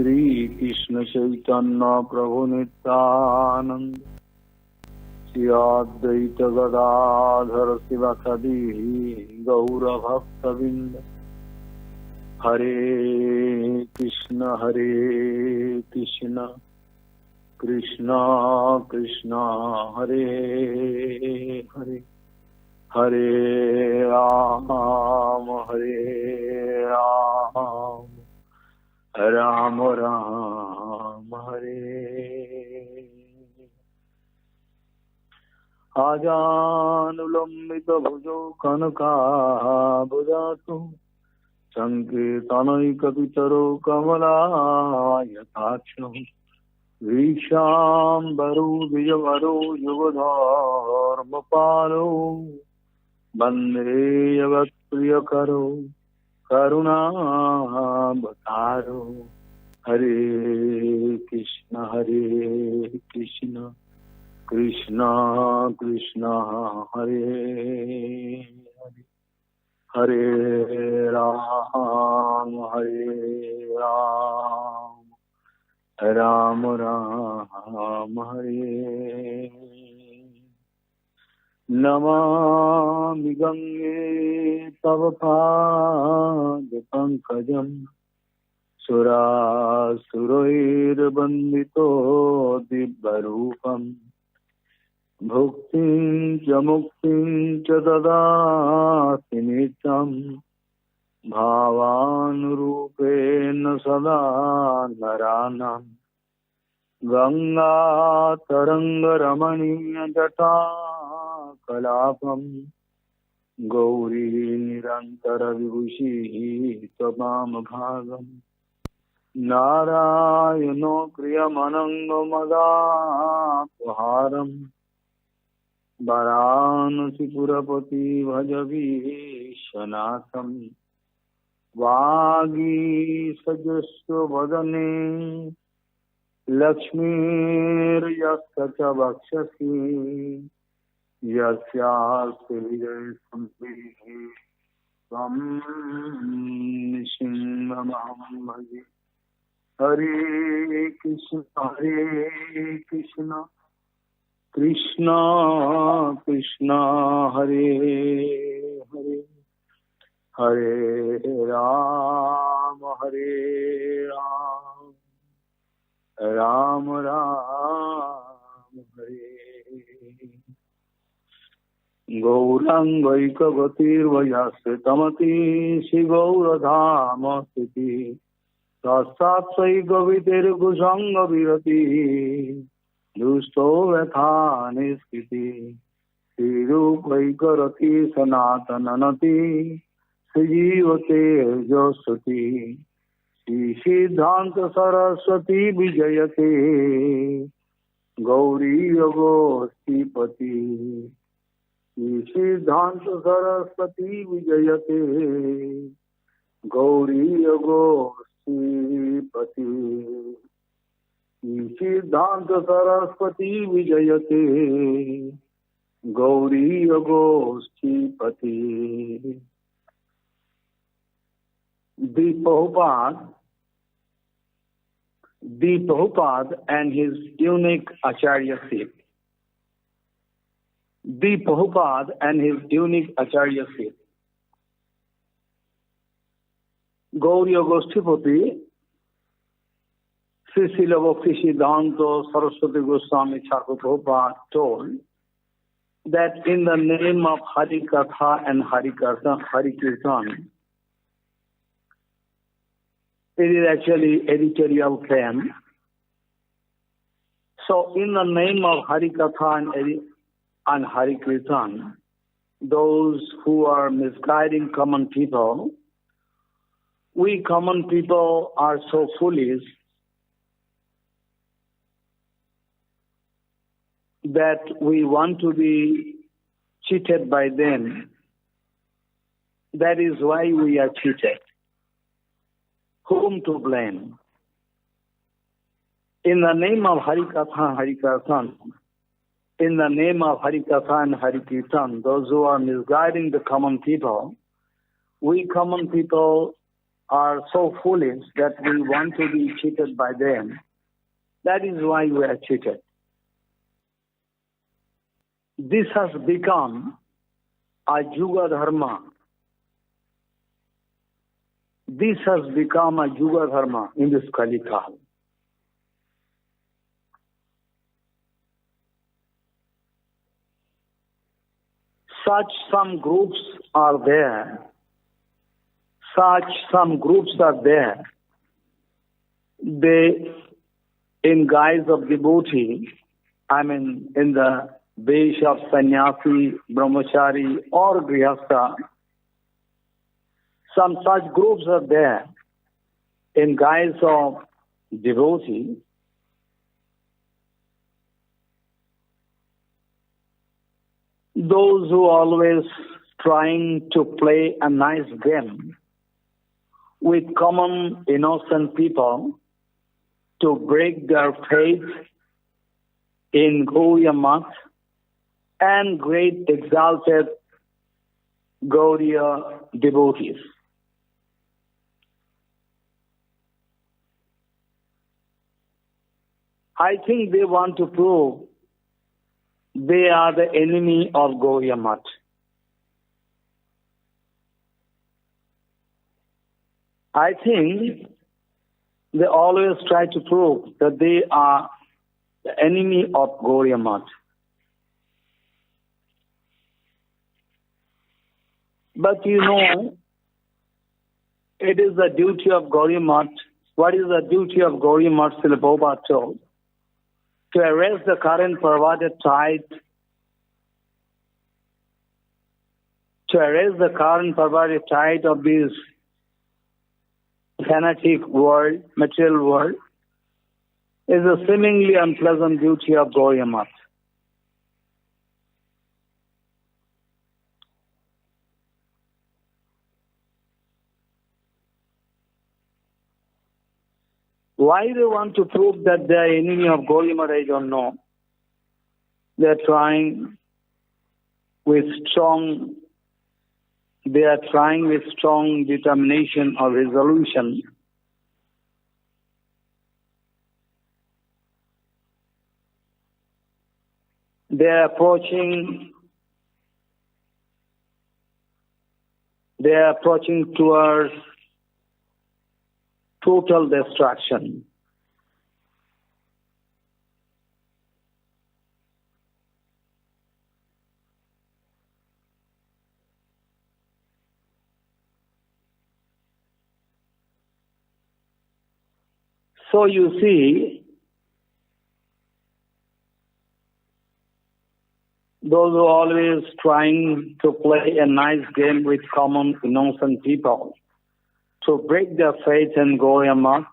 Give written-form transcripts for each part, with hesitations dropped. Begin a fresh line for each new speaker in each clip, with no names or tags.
Shri Krishna Chaitanya Prabhu Nityananda Shri Advaita Gadadhara Sivasadi Gaura Bhakta Vinda Hare Krishna Krishna Krishna Hare Hare Hare Ram Ram Ram Hare Ajanulambita bhujo kanaka bhujatu Sankirtanai kapitaro kamala yatacham Visham baru vijavaru yugadharma palo Bande yavat priyakaro Karuna Bhataro Hare Krishna Krishna Krishna Hare Hare Ram Ram Ram Hare Namami Gange Tava Pad Pankajam Sura Surair Bandito Dibbarupam Bhuktin Cha Muktin Cha Dadati Nityam Bhavanurupena Sada Naranam Ganga Taranga Ramaniya Jata Kalapam Gauri Nirantara Vibhushi Tabam Bhagam Narayano Kriyamananga Madhapaharam Varanasi Purapati Bhajavi Shanatham Vagi Sajasya Vadane Lakshmir Yastacha Bhakshasi Yasyas Vijay Sampihi Sam Nishimamaham Bhaji Hare Krishna Krishna Krishna Hare Hare Hare Ram Ram Ram Hare Gaurangaika Gatir Vayasya Tamati Shri Gauradhama Sthiti Tasat Sai Gavitir Gusanga Virati Dusto Vathani Sthiti Shri Rupaika Rati Sanatananati Srijivate Josati Shri Siddhanta Saraswati Vijayate Gauri Yogosti Pati Shri Siddhanta Saraswati Vijayate Gauri Yogosti Pati Shri Siddhanta Saraswati Vijayate Gauri Yogosti Pati. The Prabhupada and his unique Acharyaship. The Prabhupada and his unique Acharyaship. Gauri Agostipati, Sri Srila Bhakti Siddhanta Saraswati Goswami Thakur Prabhupada told that in the name of Hari Katha and Hari Kirtan, it is actually editorial claim. So in the name of Hari Katha and Hari Kirtan, those who are misguiding common people, we common people are so foolish that we want to be cheated by them. That is why we are cheated. Whom to blame? In the name of Hari Katha, Hari Kirtan, in the name of Hari Katha and Hari Kirtan, those who are misguiding the common people, we common people are so foolish that we want to be cheated by them. That is why we are cheated. This has become a Yuga Dharma. This has become a Yuga Dharma in this Kali Kal. Such some groups are there. They, in guise of devotee, in the vesh of sannyasi, brahmachari or grihastha, some such groups are there in guise of devotee. Those who always trying to play a nice game with common innocent people to break their faith in Gaudiya Math and great exalted Gaudiya devotees. I think they want to prove they are the enemy of Gaudiya Math. I think they always try to prove that they are the enemy of Gaudiya Math. But you know, it is the duty of Gaudiya Math. What is the duty of Gaudiya Math? Srila Prabhupada told, to arrest the current perverted tide, of this fanatic world, material world, is a seemingly unpleasant duty of Gaudiya Math. Why they want to prove that they are enemy of Gaudiya Math, I don't know. They are trying with strong determination or resolution they are approaching towards total destruction. So you see, those who are always trying to play a nice game with common innocent people to break their faith in Gaudiya Math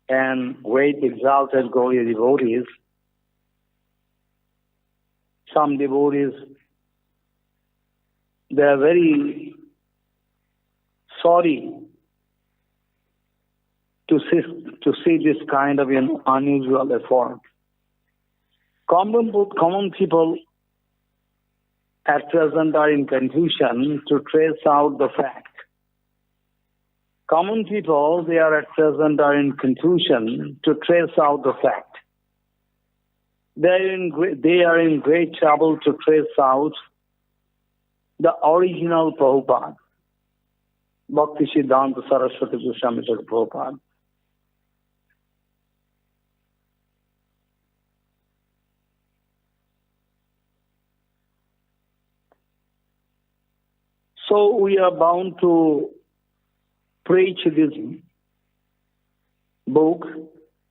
and great exalted Gaudiya devotees, some devotees, they are very sorry to see this kind of unusual effort. Common people at present are in confusion to trace out the fact. Common people, they are at present are in confusion to trace out the fact. They are in great trouble to trace out the original Prabhupada, Bhakti Siddhanta Saraswati Goswami Prabhupada. So we are bound to preach this book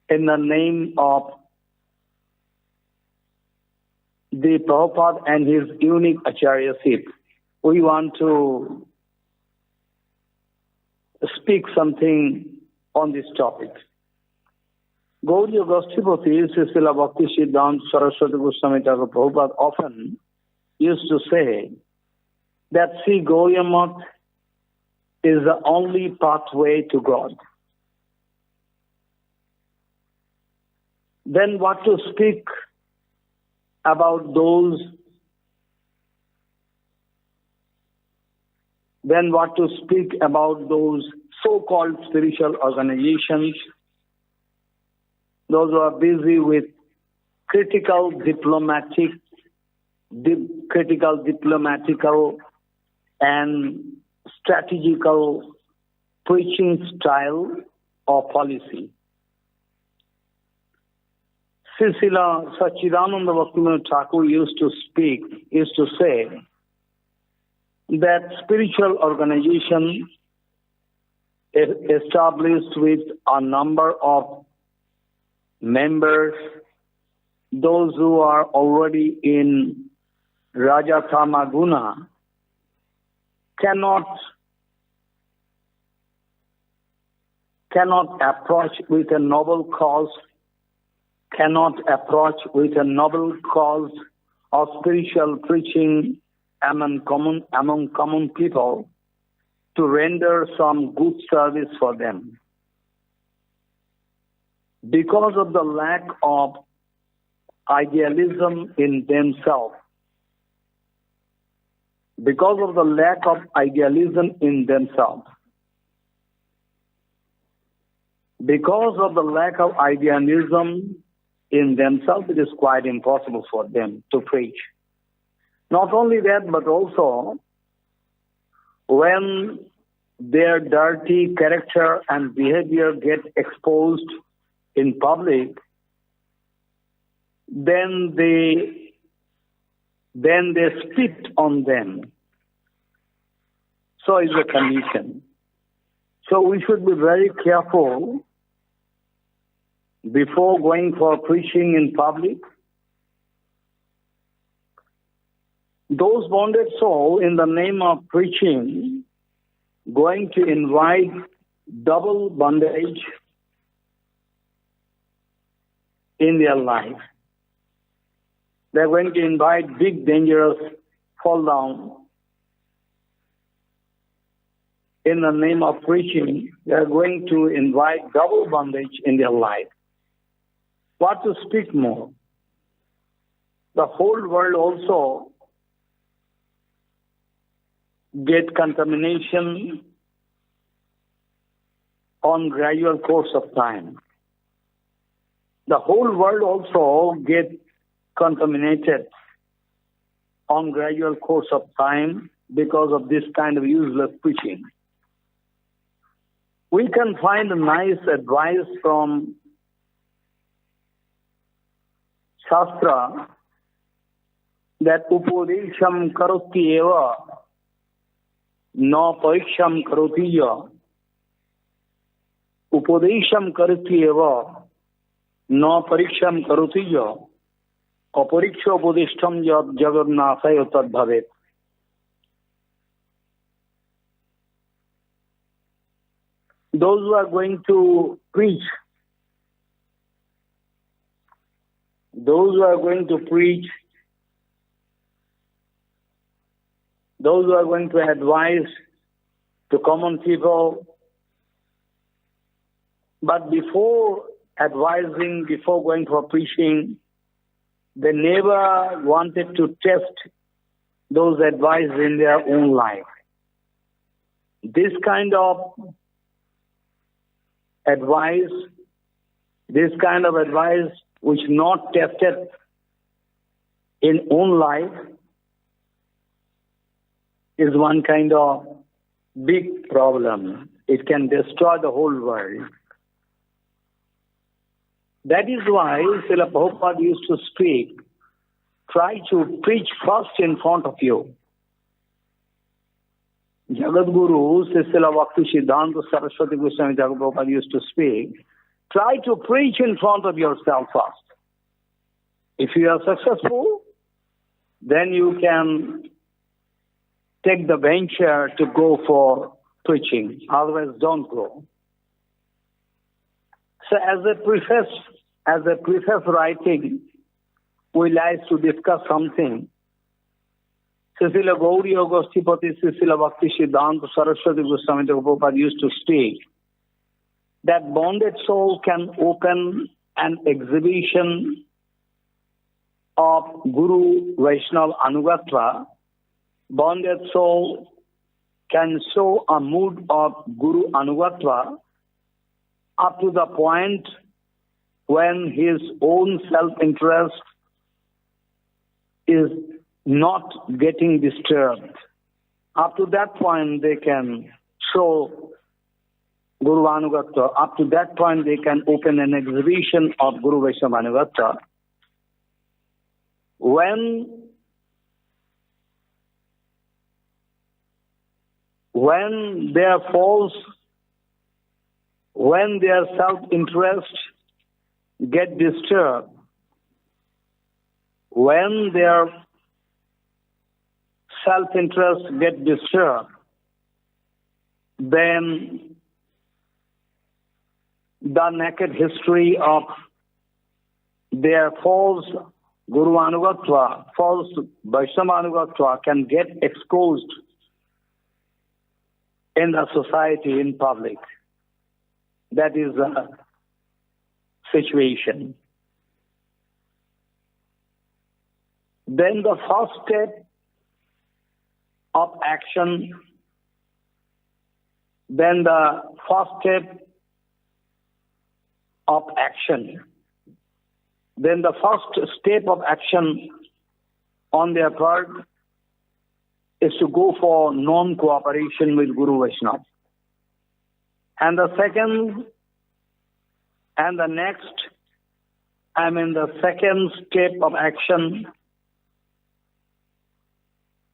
in the name of the Prabhupada and his unique Acharyaship. We want to speak something on this topic. Gaudiya Goshtipati, Srila Bhakti Siddhanta Saraswati Goswami Thakur Prabhupada often used to say that Gaudiya Math is the only pathway to God. Then what to speak about those so-called spiritual organizations, those who are busy with critical diplomatical and strategical preaching style or policy. Srila Sachidananda Bhaktivinoda Thakur used to say that spiritual organization established with a number of members, those who are already in Rajatama Guna, cannot approach with a noble cause of spiritual preaching among common people to render some good service for them. Because of the lack of idealism in themselves, because of the lack of idealism in themselves, it is quite impossible for them to preach. Not only that, but also when their dirty character and behavior get exposed in public, then they spit on them. So is the condition. So we should be very careful before going for preaching in public. Those bonded souls, in the name of preaching, going to invite double bondage in their life. They're going to invite big, dangerous fall down. In the name of preaching, they're going to invite double bondage in their life. What to speak more? The whole world also get contamination on gradual course of time. The whole world also get contaminated on gradual course of time because of this kind of useless preaching. We can find a nice advice from Shastra that Upadesham karoti eva na pariksham karoti ya. Upadesham karoti eva na pariksham karoti ya. Apariksha upodeshtam yad jagannathayo tad bhavet. Those who are going to preach, those who are going to advise to common people, but before advising, before going for preaching, they never wanted to test those advice in their own life. This kind of advice which not tested in own life is one kind of big problem. It can destroy the whole world. That is why Srila Prabhupada used to speak, try to preach first in front of you. Jagadguru, Srila Bhakti Siddhanta Saraswati Goswami Thakur Prabhupada used to speak, try to preach in front of yourself first. If you are successful, then you can take the venture to go for preaching. Otherwise, don't go. So as a preface writing, we like to discuss something. Srila Gauri Agostipati, Srila Bhakti Siddhanta Saraswati Goswami Thakur Prabhupada used to speak that bonded soul can open an exhibition of Guru Vaishnava Anugatva. Bonded soul can show a mood of Guru Anugatva up to the point when his own self-interest is not getting disturbed. Up to that point they can show Guru Anugatva. Up to that point they can open an exhibition of Guru Vaishnava Anugatva. When their self-interest get disturbed, when their self-interest get disturbed, then the naked history of their false Guru Anugatva, false Vaishnava Anugatva can get exposed in the society, in public. That is the situation. Then the first step of action, then the first step of action on their part is to go for non-cooperation with Guru Vaishnava. And the second and the next, the second step of action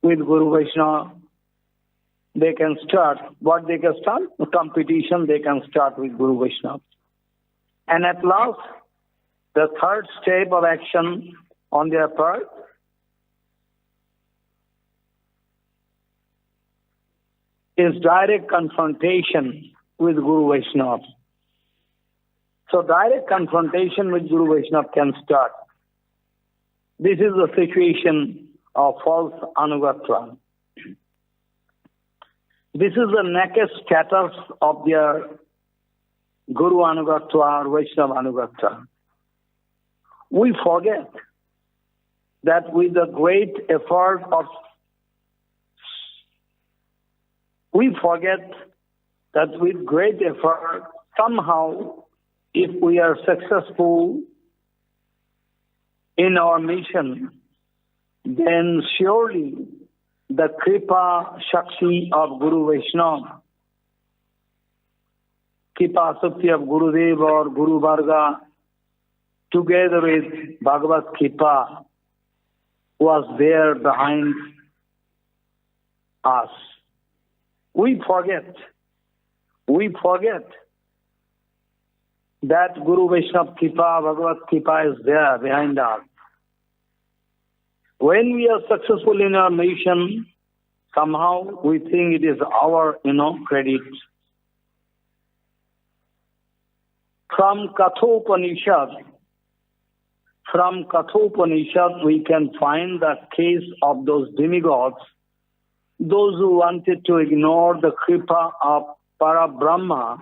with Guru Vaishnava, they can start. What they can start? A competition they can start with Guru Vaishnava. And at last, the third step of action on their part is direct confrontation with Guru Vaishnava. So direct confrontation with Guru Vaishnava can start. This is the situation of false Anugatva. This is the naked status of their Guru Anugatva or Vaishnava Anugatva. We forget that with the great effort somehow, if we are successful in our mission, then surely the Kripa Shakti of Guru Vaishnava, Kripa Shakti of Gurudev or Guru Varga, together with Bhagavad Kripa, was there behind us. We forget that Guru Vaishnava Kripa, Bhagavad Kripa is there behind us. When we are successful in our mission, somehow we think it is our, credit. From Kathopanishad, we can find the case of those demigods, those who wanted to ignore the Kripa of Parabrahma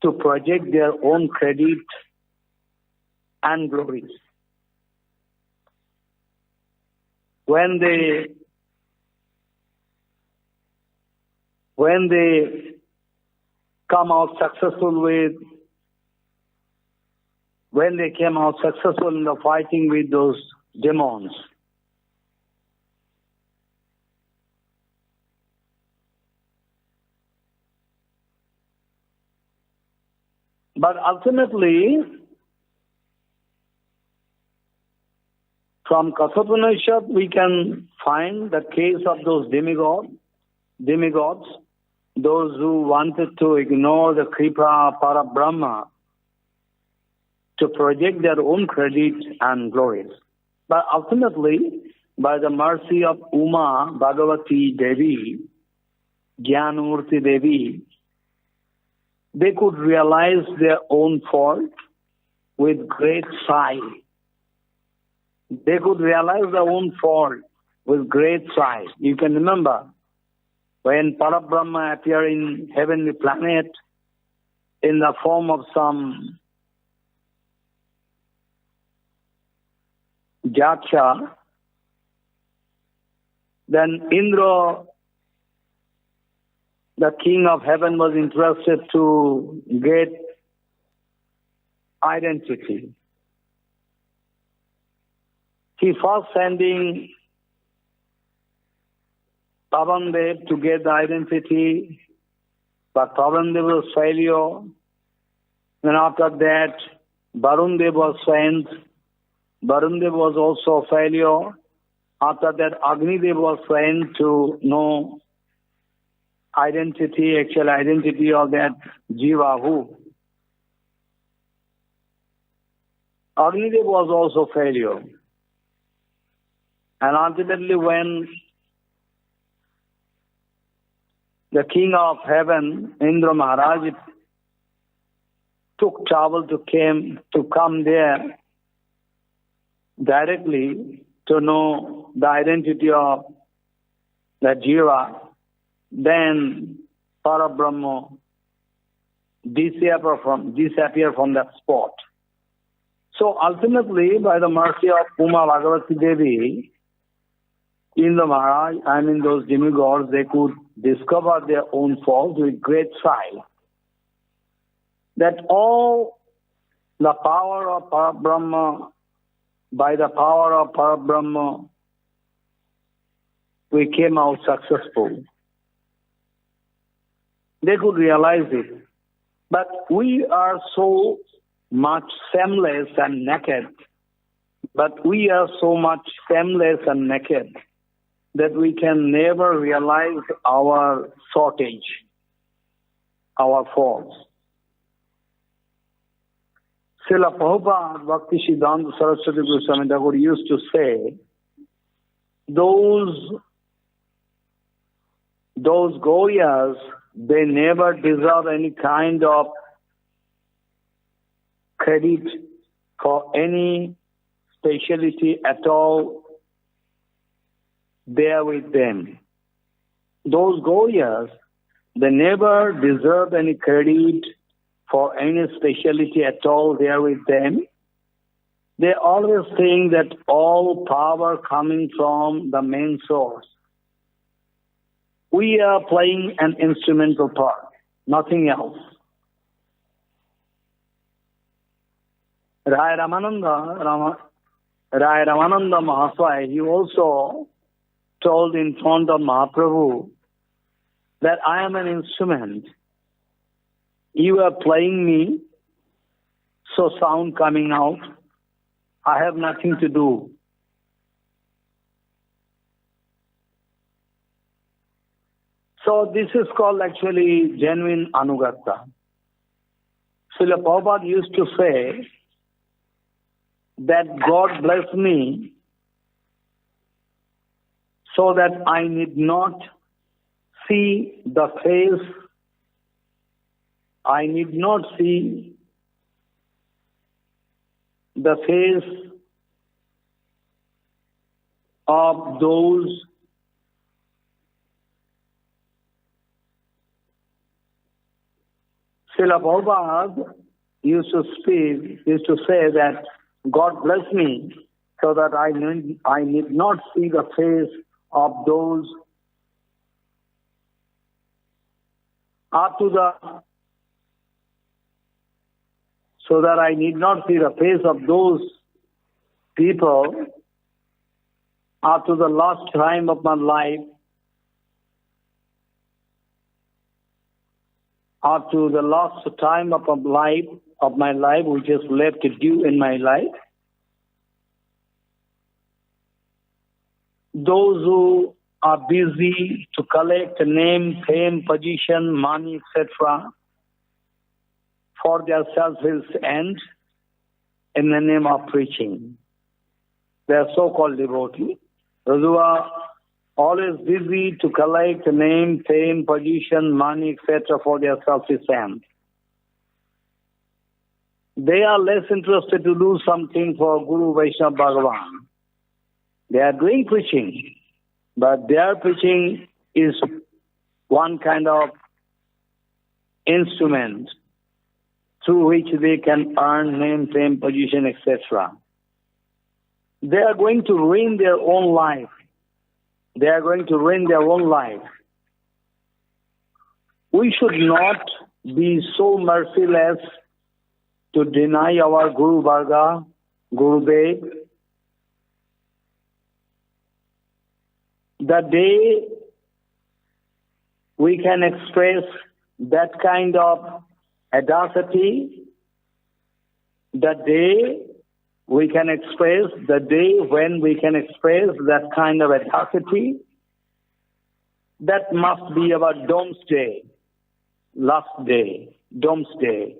to project their own credit and glories. When they came out successful in the fighting with those demons, but ultimately, from Kathopanishad, we can find the case of those demigods, those who wanted to ignore the Kripa Parabrahma to project their own credit and glories. But ultimately, by the mercy of Uma Bhagavati Devi, Jnanamurti Devi, they could realize their own fault with great sigh. They could realize their own fault with great sigh. You can remember when Parabrahma appeared in heavenly planet in the form of some Jaksha, then Indra the king of heaven was interested to get identity. He first sending Pavandev to get the identity, but Pavandev was failure. Then after that, Varundev was sent. Varundev was also a failure. After that, Agnidev was sent to know identity, actual identity of that Jiva who. Agnidev was also failure. And ultimately when the king of heaven, Indra Maharaj, took trouble to come there directly to know the identity of the Jiva, then Parabrahma disappear from that spot. So ultimately, by the mercy of Uma Bhagavati Devi, Indra Maharaj, those demigods, they could discover their own faults with great sight. That all the power of Parabrahma, by the power of Parabrahma, we came out successful. They could realize it. But we are so much shameless and naked. But we are so much shameless and naked that we can never realize our shortage, our faults. Srila Prabhupada, Bhakti Siddhanta Saraswati Goswami Thakur used to say, those Gauriyas, they never deserve any kind of credit for any speciality at all there with them. Those Gauriyas, they never deserve any credit for any speciality at all there with them. They always think that all power coming from the main source. We are playing an instrumental part, nothing else. Rai Ramananda Mahaswai, he also told in front of Mahaprabhu that I am an instrument. You are playing me, so sound coming out. I have nothing to do. So this is called actually genuine Anugata. Srila Prabhupada used to say that God bless me so that I need not see the face, I need not see the face of those Srila Prabhupada used to say that God bless me so that I need not see the face of those so that I need not see the face of those people up to the last time of my life, up to the last time of my life, which is left due in my life. Those who are busy to collect name, fame, position, money, etc. for their selfish end in the name of preaching. They are so-called devotees. Those who are always busy to collect name, fame, position, money, etc. for their selfish end. They are less interested to do something for Guru Vaishnava Bhagavan. They are doing preaching, but their preaching is one kind of instrument through which they can earn name, fame, position, etc. They are going to ruin their own life. They are going to ruin their own life. We should not be so merciless to deny our Guru Varga, Gurudev. The day we can express that kind of audacity, the day when we can express that kind of audacity, that must be our doomsday, last day, doomsday.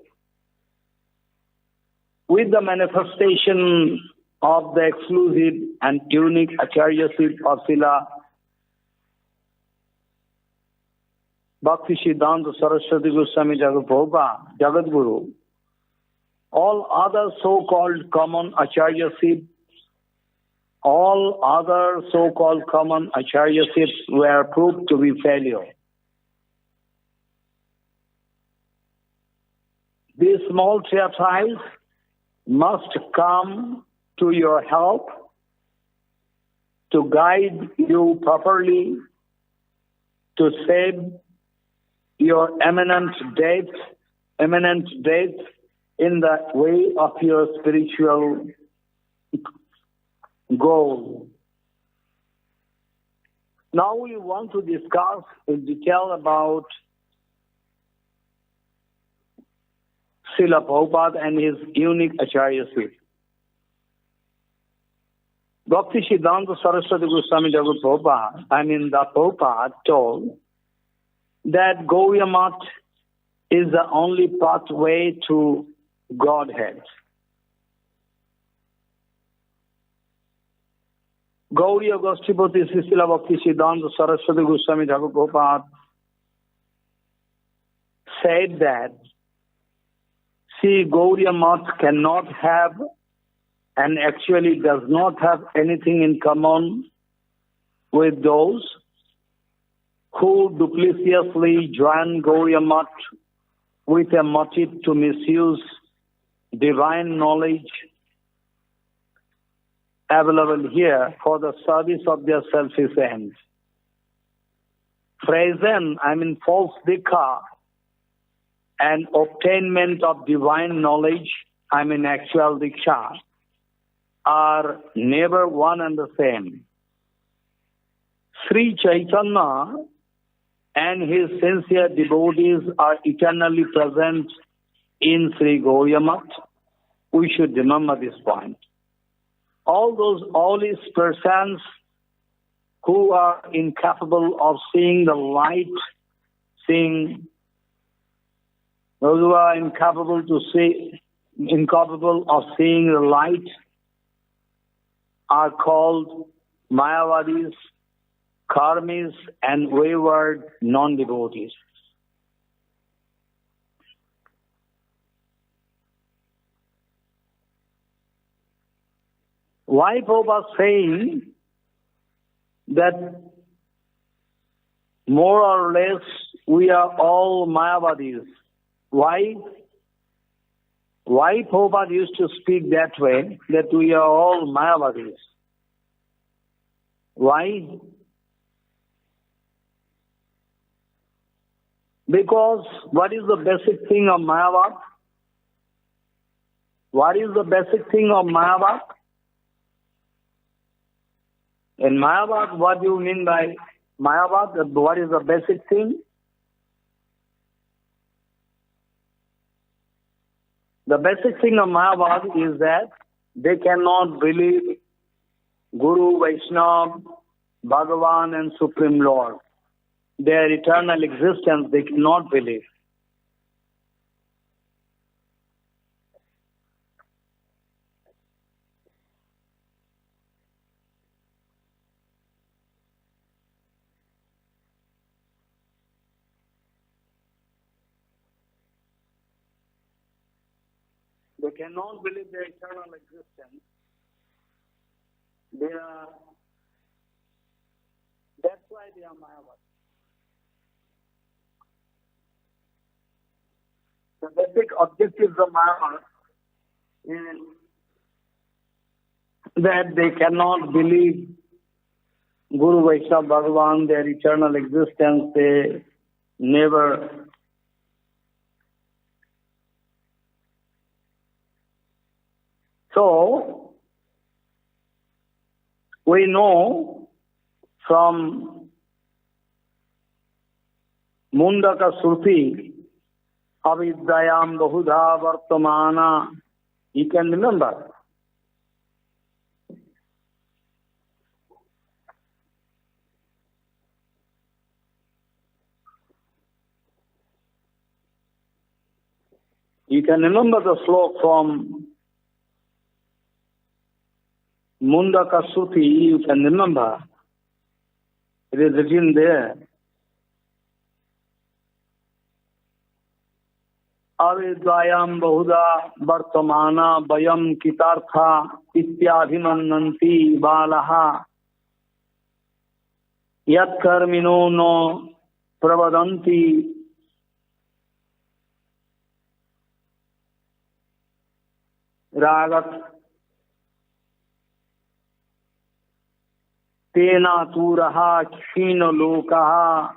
With the manifestation of the exclusive and unique Acharyaship of Srila Bhakti Siddhanta Saraswati Goswami Prabhupada, Jagadguru, all other so-called common Acharyaships, were proved to be failure. These small treatises must come to your help to guide you properly to save your imminent death in the way of your spiritual goal. Now we want to discuss in detail about Srila Prabhupada and his unique Acharyaship. Bhakti Siddhanta Saraswati Goswami Prabhupada, the Prabhupada told that Gauriya Math is the only pathway to Godhead. Gauriya Goshtipati Srila Bhakti Siddhanta Saraswati Goswami Prabhupada said that, see, Gauriya Math cannot have and actually does not have anything in common with those who duplicitously join Gauriya Math with a motive to misuse divine knowledge available here for the service of their selfish ends. Present, false dikha and obtainment of divine knowledge, actual diksha, are never one and the same. Sri Chaitanya and his sincere devotees are eternally present in Sri Gauriya Math. We should remember this point. All these persons who are incapable of seeing the light, those who are incapable of seeing the light are called Mayavadis, Karmis, and wayward non-devotees. Why Prabhupada saying that more or less we are all Mayavadis? Why Prabhupada used to speak that way, that we are all Mayavadis? Why? Because what is the basic thing of Mayavad? What is the basic thing of Mayavad? In Mayavad, what do you mean by Mayavad? What is the basic thing? The basic thing of Mayavad is that they cannot believe Guru, Vaishnava, Bhagavan and Supreme Lord. Their eternal existence they cannot believe. They cannot believe their eternal existence. That's why they are Mayavad. The basic objectives of Mayavad is that they cannot believe Guru, Vaishnava, Bhagavan, their eternal existence. never so we know from Mundaka Shruti, Avidyayam Bahudha Vartamana, you can remember. You can remember the slok from Mundaka Shruti, you can remember. It is written there. Avidyayam Bahuda Vartamana Vayam Kitartha Ityadhimananti Balaha Yat Karmino no Pravadanti Ragat Tena Turaha Kshino Lokaha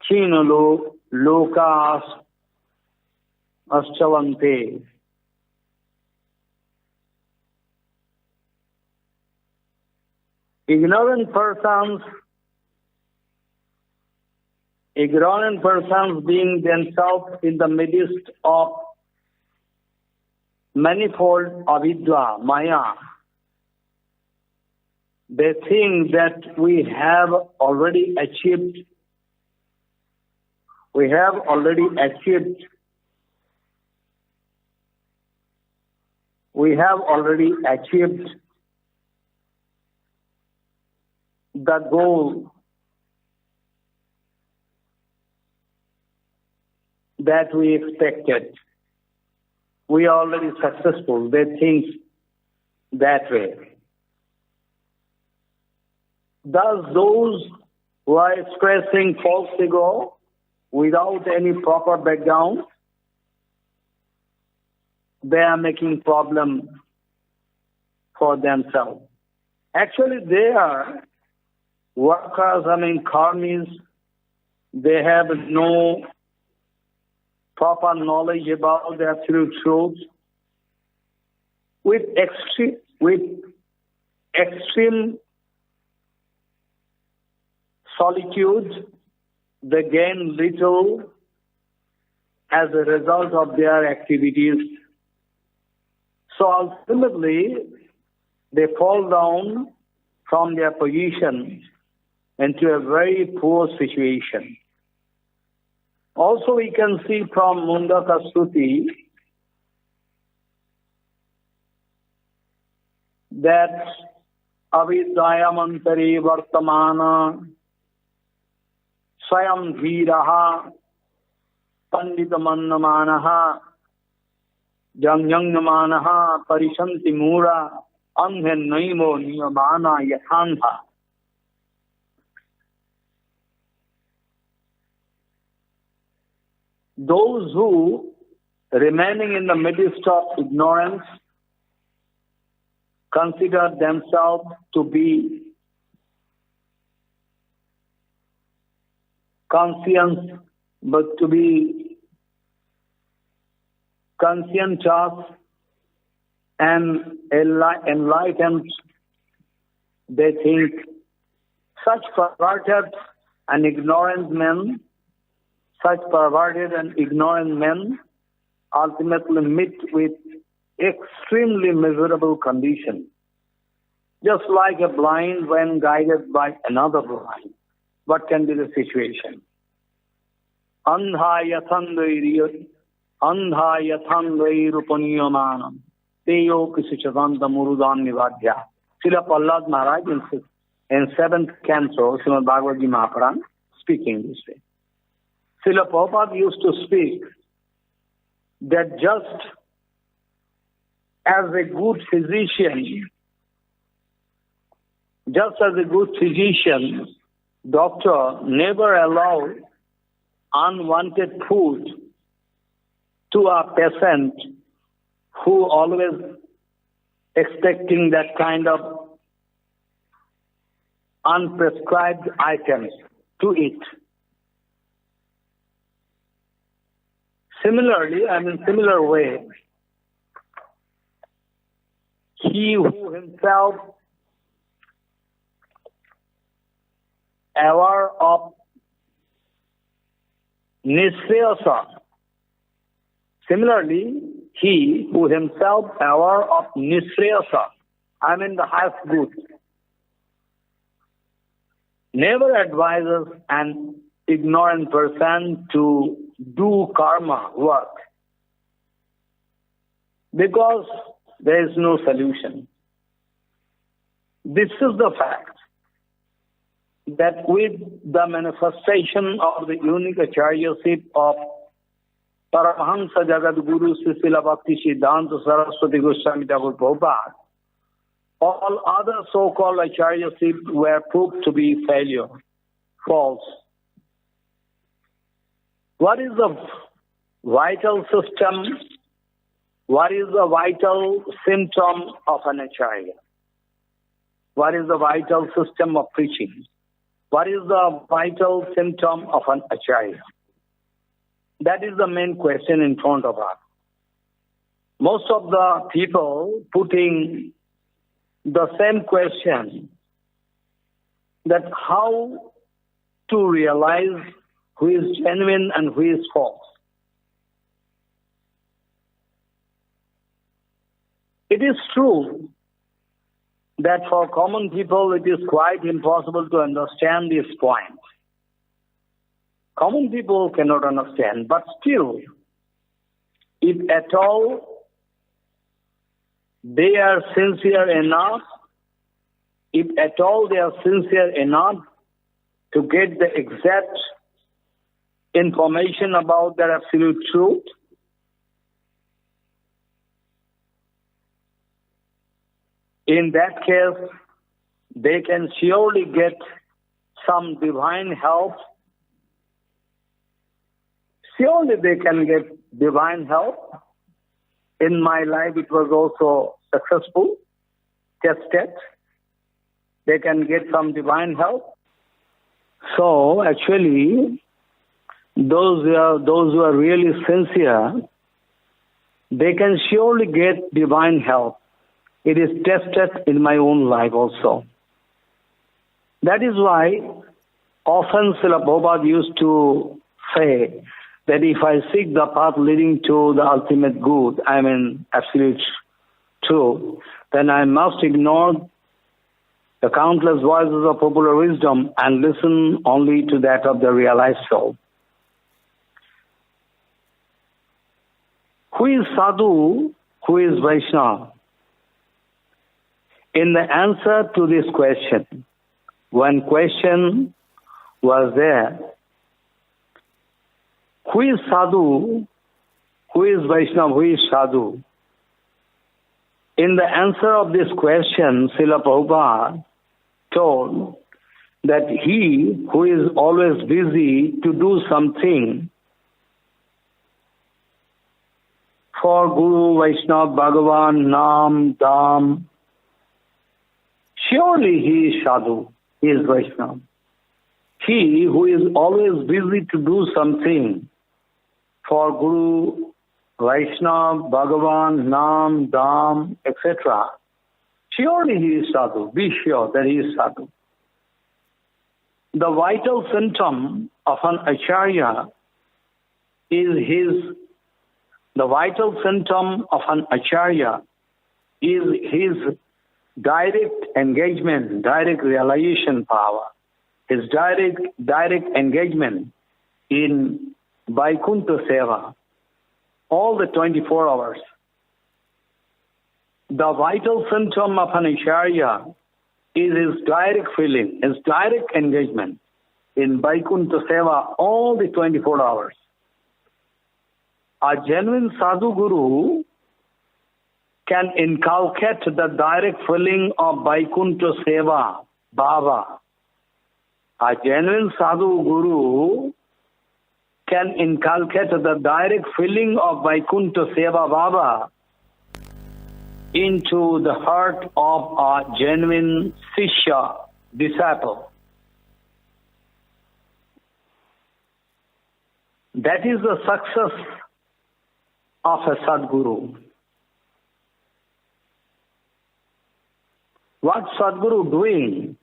Kshino Lokas Aschavante. Ignorant persons being themselves in the midst of manifold avidya, maya, they think that we have already achieved the goal that we expected. We are already successful. They think that way. Thus, those who are expressing false ego without any proper background, they are making problem for themselves. Actually, they are workers, karmis. They have no proper knowledge about the absolute truth. With extreme solitude, they gain little as a result of their activities. So ultimately, they fall down from their position into a very poor situation. Also, we can see from Mundaka Shruti that avidyayamantari vartamana Shyam dhiraha panditamannamanaha janyangamanaha parishanti mura anhen naimo niyamana yathantha. Those who, remaining in the midst of ignorance, consider themselves to be conscious, but to be conscientious and enlightened, they think such perverted and ignorant men ultimately meet with extremely miserable condition. Just like a blind when guided by another blind. What can be the situation? Andha yathandairupanyamanam teyo kisichadanta murudan nivadya. Srila Prahlad Maharaj in 7th canto, Srimad Bhagavad Gita Mahapuran, speaking this way. Srila Prabhupada used to speak that just as a good physician, doctor never allows unwanted food to a patient who always expecting that kind of unprescribed items to eat. Similarly, and in similar way, he who himself aware of nishreyasa. Similarly, he who himself aware of nishreyasa, the highest good, never advises an ignorant person to do karma work because there is no solution. This is the fact that with the manifestation of the unique Acharyaship of Paramahamsa Jagat Guru Srila Bhakti Siddhanta Saraswati Goswami Thakur Prabhupada, all other so-called Acharyaship were proved to be failure, false. What is the vital system? What is the vital symptom of an Acharya? What is the vital system of preaching? What is the vital symptom of an Acharya? That is the main question in front of us. Most of the people putting the same question, that how to realize who is genuine and who is false. It is true that for common people it is quite impossible to understand this point. Common people cannot understand, but still, if at all they are sincere enough, if at all they are sincere enough to get the exact information about their absolute truth, in that case, they can surely get some divine help. Surely they can get divine help. In my life, it was also successful, tested. They can get some divine help. So actually, those who are really sincere, they can surely get divine help. It is tested in my own life also. That is why often Srila Prabhupada used to say that if I seek the path leading to the ultimate good, absolute truth, then I must ignore the countless voices of popular wisdom and listen only to that of the realized soul. Who is sadhu? Who is Vaishnava? In the answer to this question, one question was there, who is sadhu? Who is Vaishnava? Who is sadhu? In the answer of this question, Srila Prabhupada told that he who is always busy to do something for Guru, Vaishnava, Bhagavan, Nam, Dham, surely he is sadhu, he is Vaishnava. He who is always busy to do something for Guru, Vaishnava, Bhagavan, Nam, Dham, etc., surely he is sadhu. Be sure that he is sadhu. The vital symptom of an Acharya is the vital symptom of an Acharya is his direct engagement, direct realization power, his direct engagement in Vaikuntha Seva, all the 24 hours. The vital symptom of an Acharya is his direct feeling, his direct engagement in Vaikuntha Seva, all the 24 hours. A genuine sadhu guru can inculcate the direct feeling of Vaikuntha Seva, Bhava. A genuine sadhu guru can inculcate the direct feeling of Vaikuntha Seva, Bhava into the heart of a genuine Sishya disciple. That is the success of a Sadguru. What Sadguru doing?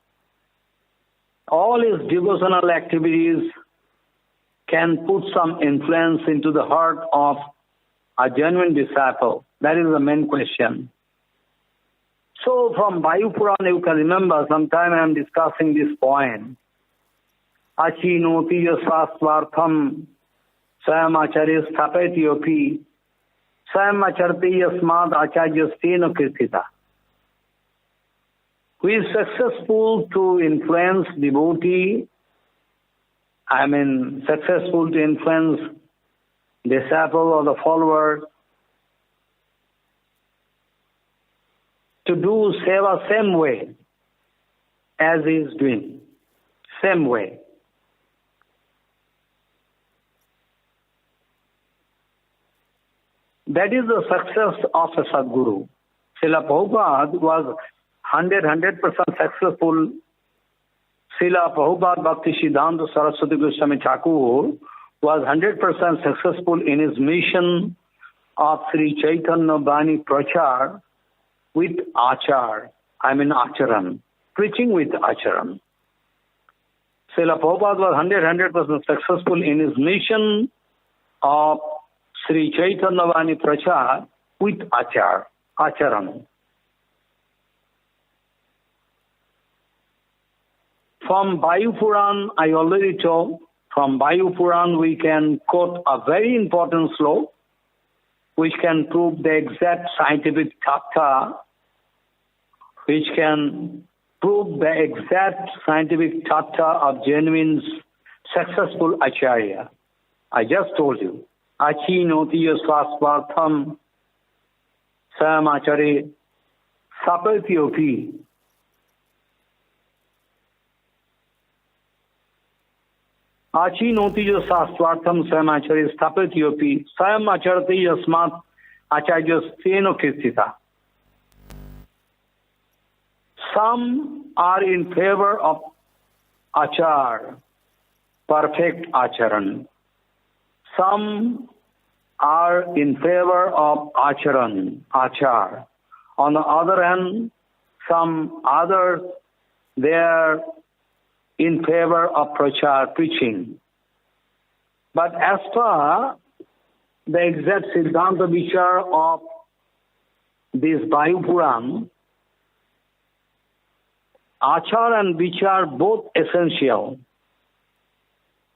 All his devotional activities can put some influence into the heart of a genuine disciple. That is the main question. So from Vayu Purana you can remember, sometime I am discussing this point. Achinoti yasvastvartham Shyam Acharya Stapeti Yopi Shyam Acharti Yasmad Acharya Steno Kirtita. Who is successful to influence devotee, successful to influence disciple or the follower to do seva same way as he is doing. Same way. That is the success of a Sadguru. Srila Prabhupada was 100% successful. Srila Prabhupada Bhakti Siddhanta Saraswati Goswami Thakur was 100% successful in his mission of Sri Chaitanya Bani Prachar with Acharan, preaching with Acharan. Srila Prabhupada was 100% successful in his mission of Sri Chaitanya Bani Prachar with Acharan. From Vayu Puran, I already told, from Vayu Puran we can quote a very important slok which can prove the exact scientific tattva, of genuine successful Acharya. I just told you. Achinoti yasvastvartham Shyam Acharya Stapeti Yopi Achinoti yasvastvartham Shyam Acharya Stapeti Yopi Shyam Acharti Yasmat Acharya Steno Kirtita. Some are in favor of Achar, perfect Acharan. Some are in favor of Achar. On the other hand, some others, they are in favor of Prachar, preaching. But as per the exact Siddhanta Vichar of this Vayu Puran, Achar and Vichar both essential.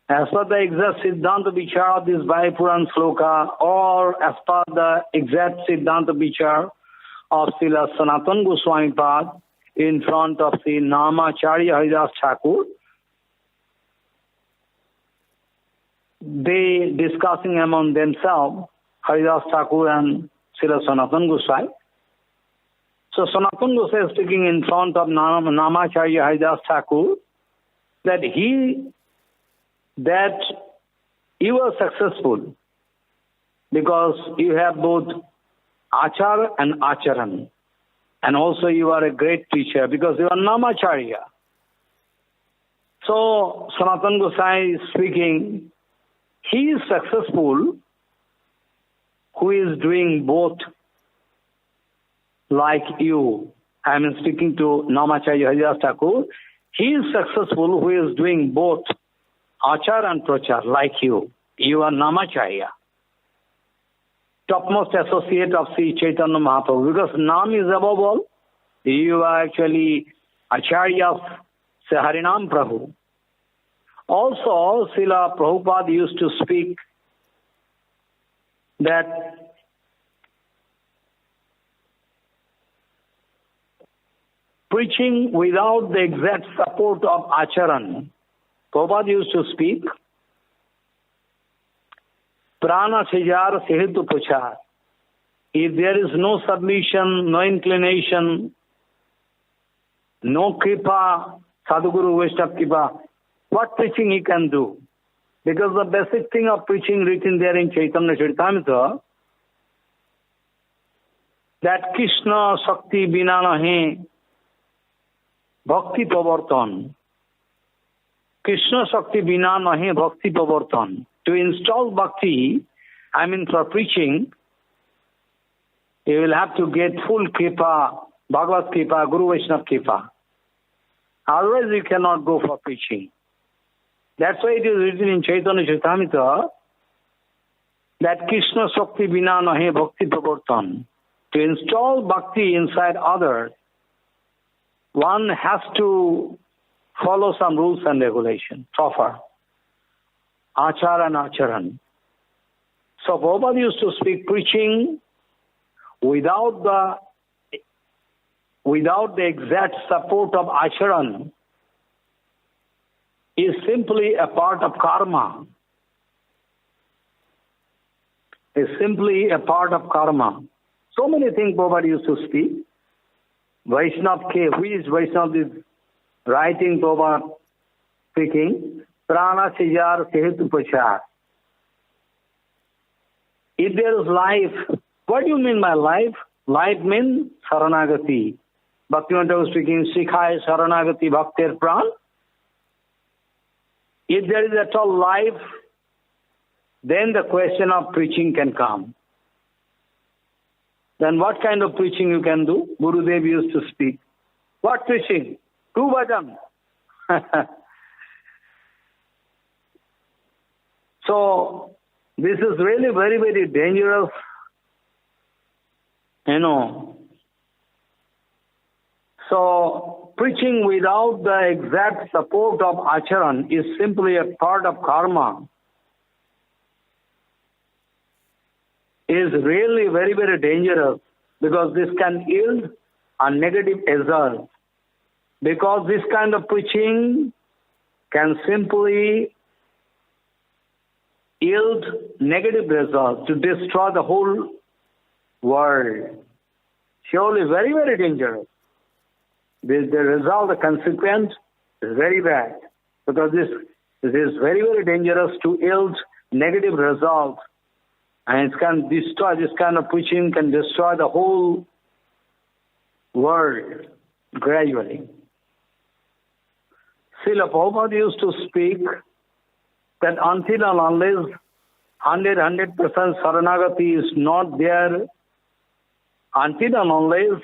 As per the exact Siddhanta Vichar of this Vayu Puran sloka, or as per the exact Siddhanta Vichar of Srila Sanatana Goswami Pad in front of the Namacharya Haridas Thakur, they discussing among themselves, Haridas Thakur and Srila Sanatana Goswami. So Sanatana Goswami is speaking in front of Namacharya Haridas Thakur that you are successful because you have both Achar and Acharan. And also you are a great teacher because you are Namacharya. So Sanatana Goswami is speaking, he is successful who is doing both like you. I am speaking to Namacharya Haridas Thakur. He is successful who is doing both Achar and Prachar like you. You are Namacharya, topmost associate of Sri Chaitanya Mahaprabhu. Because Nam is above all. You are actually Acharya of Sri Harinam Prabhu. Also, Srila Prabhupada used to speak that preaching without the exact support of Acharan, Prabhupada used to speak, Prana Sejar Sehetu Puchar. If there is no submission, no inclination, no kripa, Sadhguru Vaishnava kripa, what preaching he can do? Because the basic thing of preaching written there in Chaitanya Charitamrita, that Krishna Shakti Bina Nahi, Bhakti Pavartan. Krishna Shakti Bina Nahi Bhakti Pavartan. To install bhakti, for preaching, you will have to get full kripa, Bhagavad kripa, Guru Vaishnava kripa. Otherwise you cannot go for preaching. That's why it is written in Chaitanya Charitamrita that Krishna Shakti Bina Nahi Bhakti Pavartan. To install bhakti inside others, one has to follow some rules and regulations, proper. Achara and acharan. So Prabhupada used to speak preaching without the exact support of acharan is simply a part of karma. Is simply a part of karma. So many things Prabhupada used to speak. Vaishnav K, who is Vaishnav is writing Prabhupada speaking, Prana Sijar Sehetu Pachar. If there is life, what do you mean by life? Life means Saranagati. Bhaktivinoda was speaking, Sikhai Saranagati Bhaktir Pran. If there is at all life, then the question of preaching can come. Then what kind of preaching you can do? Gurudev used to speak. What preaching? Do bhajan. So, this is really very, very dangerous, So, preaching without the exact support of acharan is simply a part of karma. Is really very, very dangerous because this can yield a negative result. Because this kind of preaching can simply yield negative results to destroy the whole world. Surely very, very dangerous. The result, the consequence is very bad. Because this is very, very dangerous to yield negative results. And it can destroy, this kind of preaching can destroy the whole world gradually. Srila Prabhupada used to speak that until and unless 100% Saranagati is not there, until and unless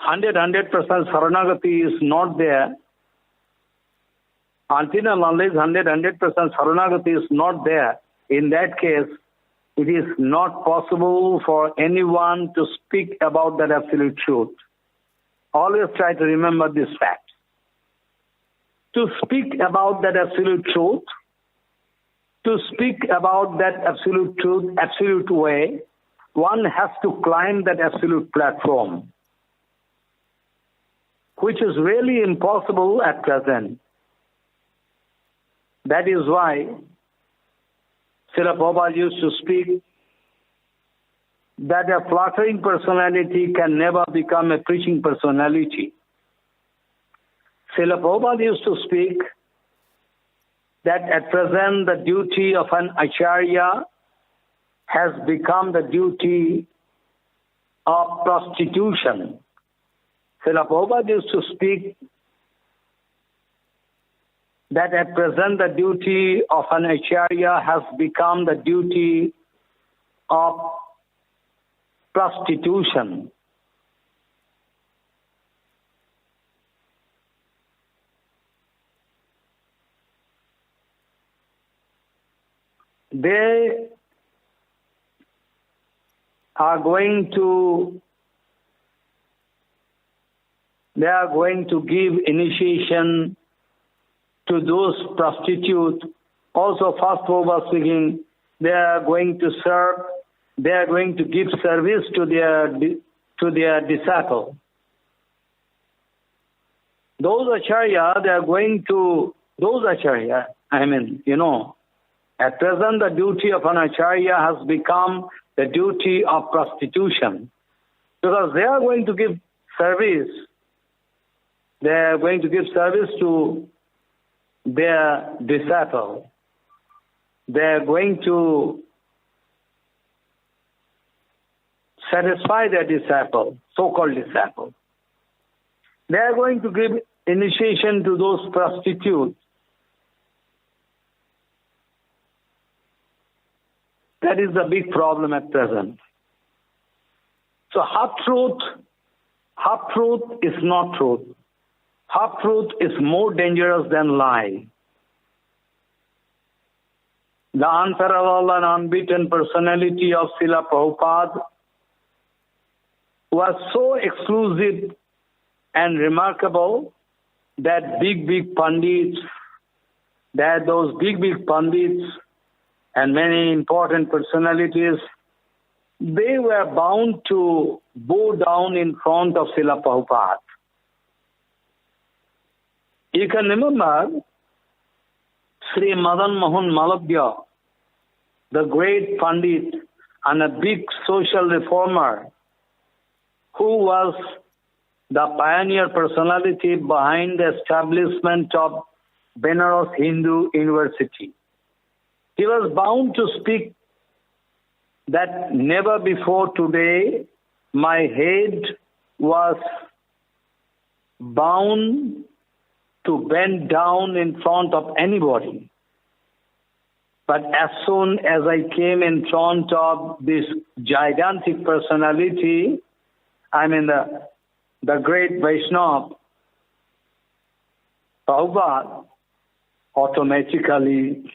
100% Saranagati is not there, until and unless 100% Saranagati is not there, in that case, it is not possible for anyone to speak about that absolute truth. Always try to remember this fact. To speak about that absolute truth, to speak about that absolute truth, absolute way, one has to climb that absolute platform, which is really impossible at present. That is why Srila Prabhupada used to speak that a flattering personality can never become a preaching personality. Srila Prabhupada used to speak that at present the duty of an Acharya has become the duty of prostitution. Srila Prabhupada used to speak that at present the duty of an Acharya has become the duty of prostitution. They are going to give initiation to those prostitutes. Also, first Prabhupada speaking, they are going to serve, they are going to give service to their disciple. Those Acharya, at present the duty of an Acharya has become the duty of prostitution. Because they are going to give service. They are going to give service to their disciple. They are going to satisfy their disciple, so-called disciple. They are going to give initiation to those prostitutes. That is the big problem at present. So half-truth is not truth. Half-truth is more dangerous than lie. The unparalleled and unbeaten personality of Srila Prabhupada was so exclusive and remarkable that those big pundits and many important personalities, they were bound to bow down in front of Srila Prabhupada. You can remember Sri Madan Mohan Malabhya, the great Pandit and a big social reformer who was the pioneer personality behind the establishment of Benares Hindu University. He was bound to speak that never before today my head was bound to bend down in front of anybody. But as soon as I came in front of this gigantic personality, I mean the great Vaishnava, Prabhupada, automatically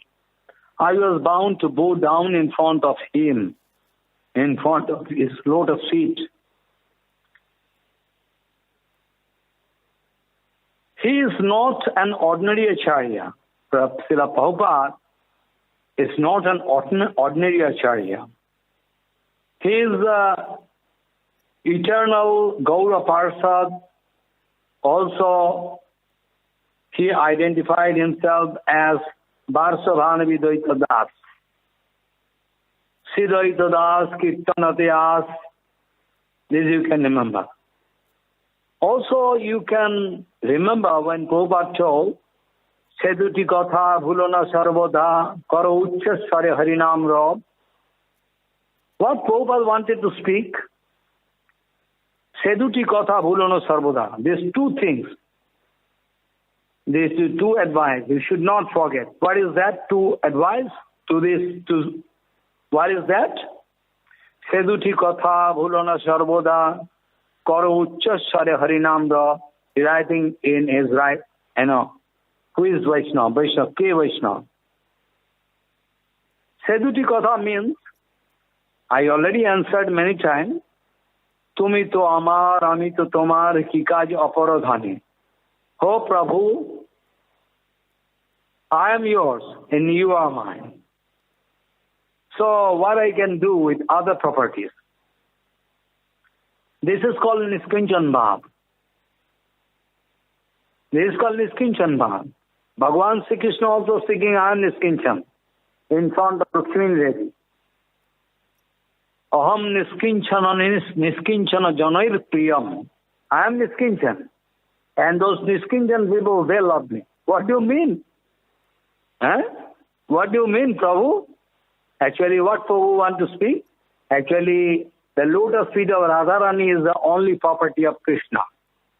I was bound to bow down in front of him, in front of his lotus feet. He is not an ordinary Acharya. Srila Prabhupada is not an ordinary Acharya. He is the eternal Gaura Parsad. Also, he identified himself as Varsavanavi Dvaita Das. Siddhaita Das, Kirtanate Das. This you can remember. Also, you can remember when Prabhupada told, Seduti Katha Bhulona Sarvada Karo Uchcha Sare Harinam Rob. What Prabhupada wanted to speak? Seduti Katha Bhulona Sarvada. These two things. These two advice. You should not forget. What is that? Two advice to this. What is that? Seduti Katha Bhulona Sarvada Karo Uchcha Sare Harinam Rob. Writing in his right, who is Vaishnava? Vaishnava, K. Vaishnava. Seduti Katha means, I already answered many times, Tumi to amar, ami to tomar, ki kaj aparadhani. Oh Prabhu, I am yours and you are mine. So what I can do with other properties? This is called Niskinchan Bhav. This is called Niskinchan Bhav. Bhagavan Sri Krishna also speaking, I am Niskinchan, in front of Lakshmi Devi. Aham Niskinchana Janair Priyam. I am Niskinchan. And those Niskinchan people, they love me. What do you mean? What do you mean, Prabhu? Actually, what Prabhu want to speak? Actually, the lotus feet of Radharani is the only property of Krishna.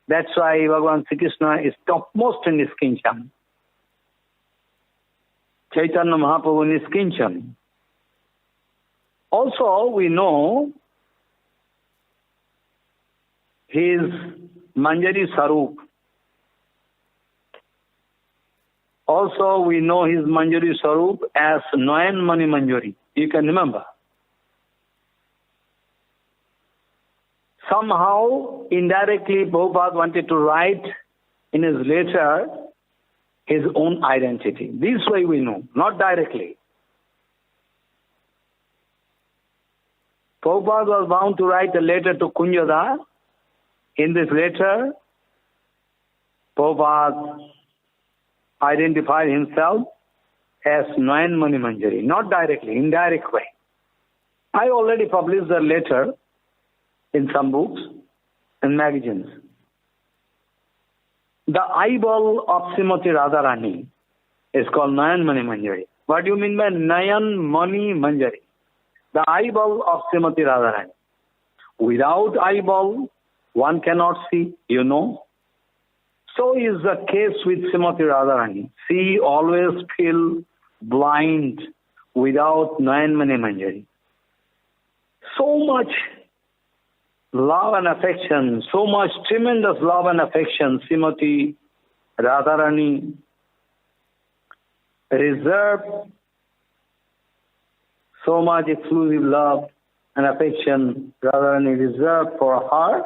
That's why Bhagavan Sri Krishna is topmost in Niskinchan. Chaitanya Mahaprabhu Niskinchan. Also, we know his Manjari Sarup. Also, we know his Manjari Sarup as Nayan Mani Manjari. You can remember. Somehow, indirectly, Prabhupada wanted to write in his letter his own identity. This way we know, not directly. Prabhupada was bound to write a letter to Kunjada. In this letter, Prabhupada identified himself as Nayan Mani Manjari, not directly, indirect way. I already published the letter in some books and magazines. The eyeball of Srimati Radharani is called Nayan Mani Manjari. What do you mean by Nayan Mani Manjari? The eyeball of Srimati Radharani. Without eyeball, one cannot see, you know. So is the case with Srimati Radharani. She always feel blind without Nayanmani Manjari. So much love and affection, so much tremendous love and affection, Srimati Radharani reserved so much exclusive love and affection Radharani reserved for her.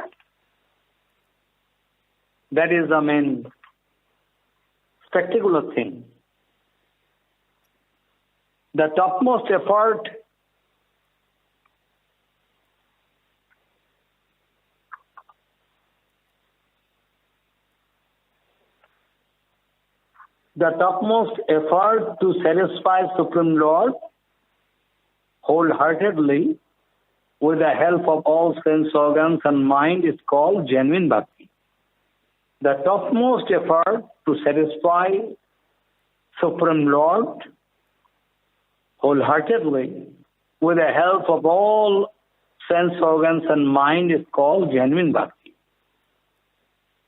That is the main spectacular thing. The topmost effort to satisfy Supreme Lord wholeheartedly with the help of all sense organs and mind is called genuine bhakti. The topmost effort to satisfy Supreme Lord wholeheartedly with the help of all sense organs and mind is called genuine bhakti.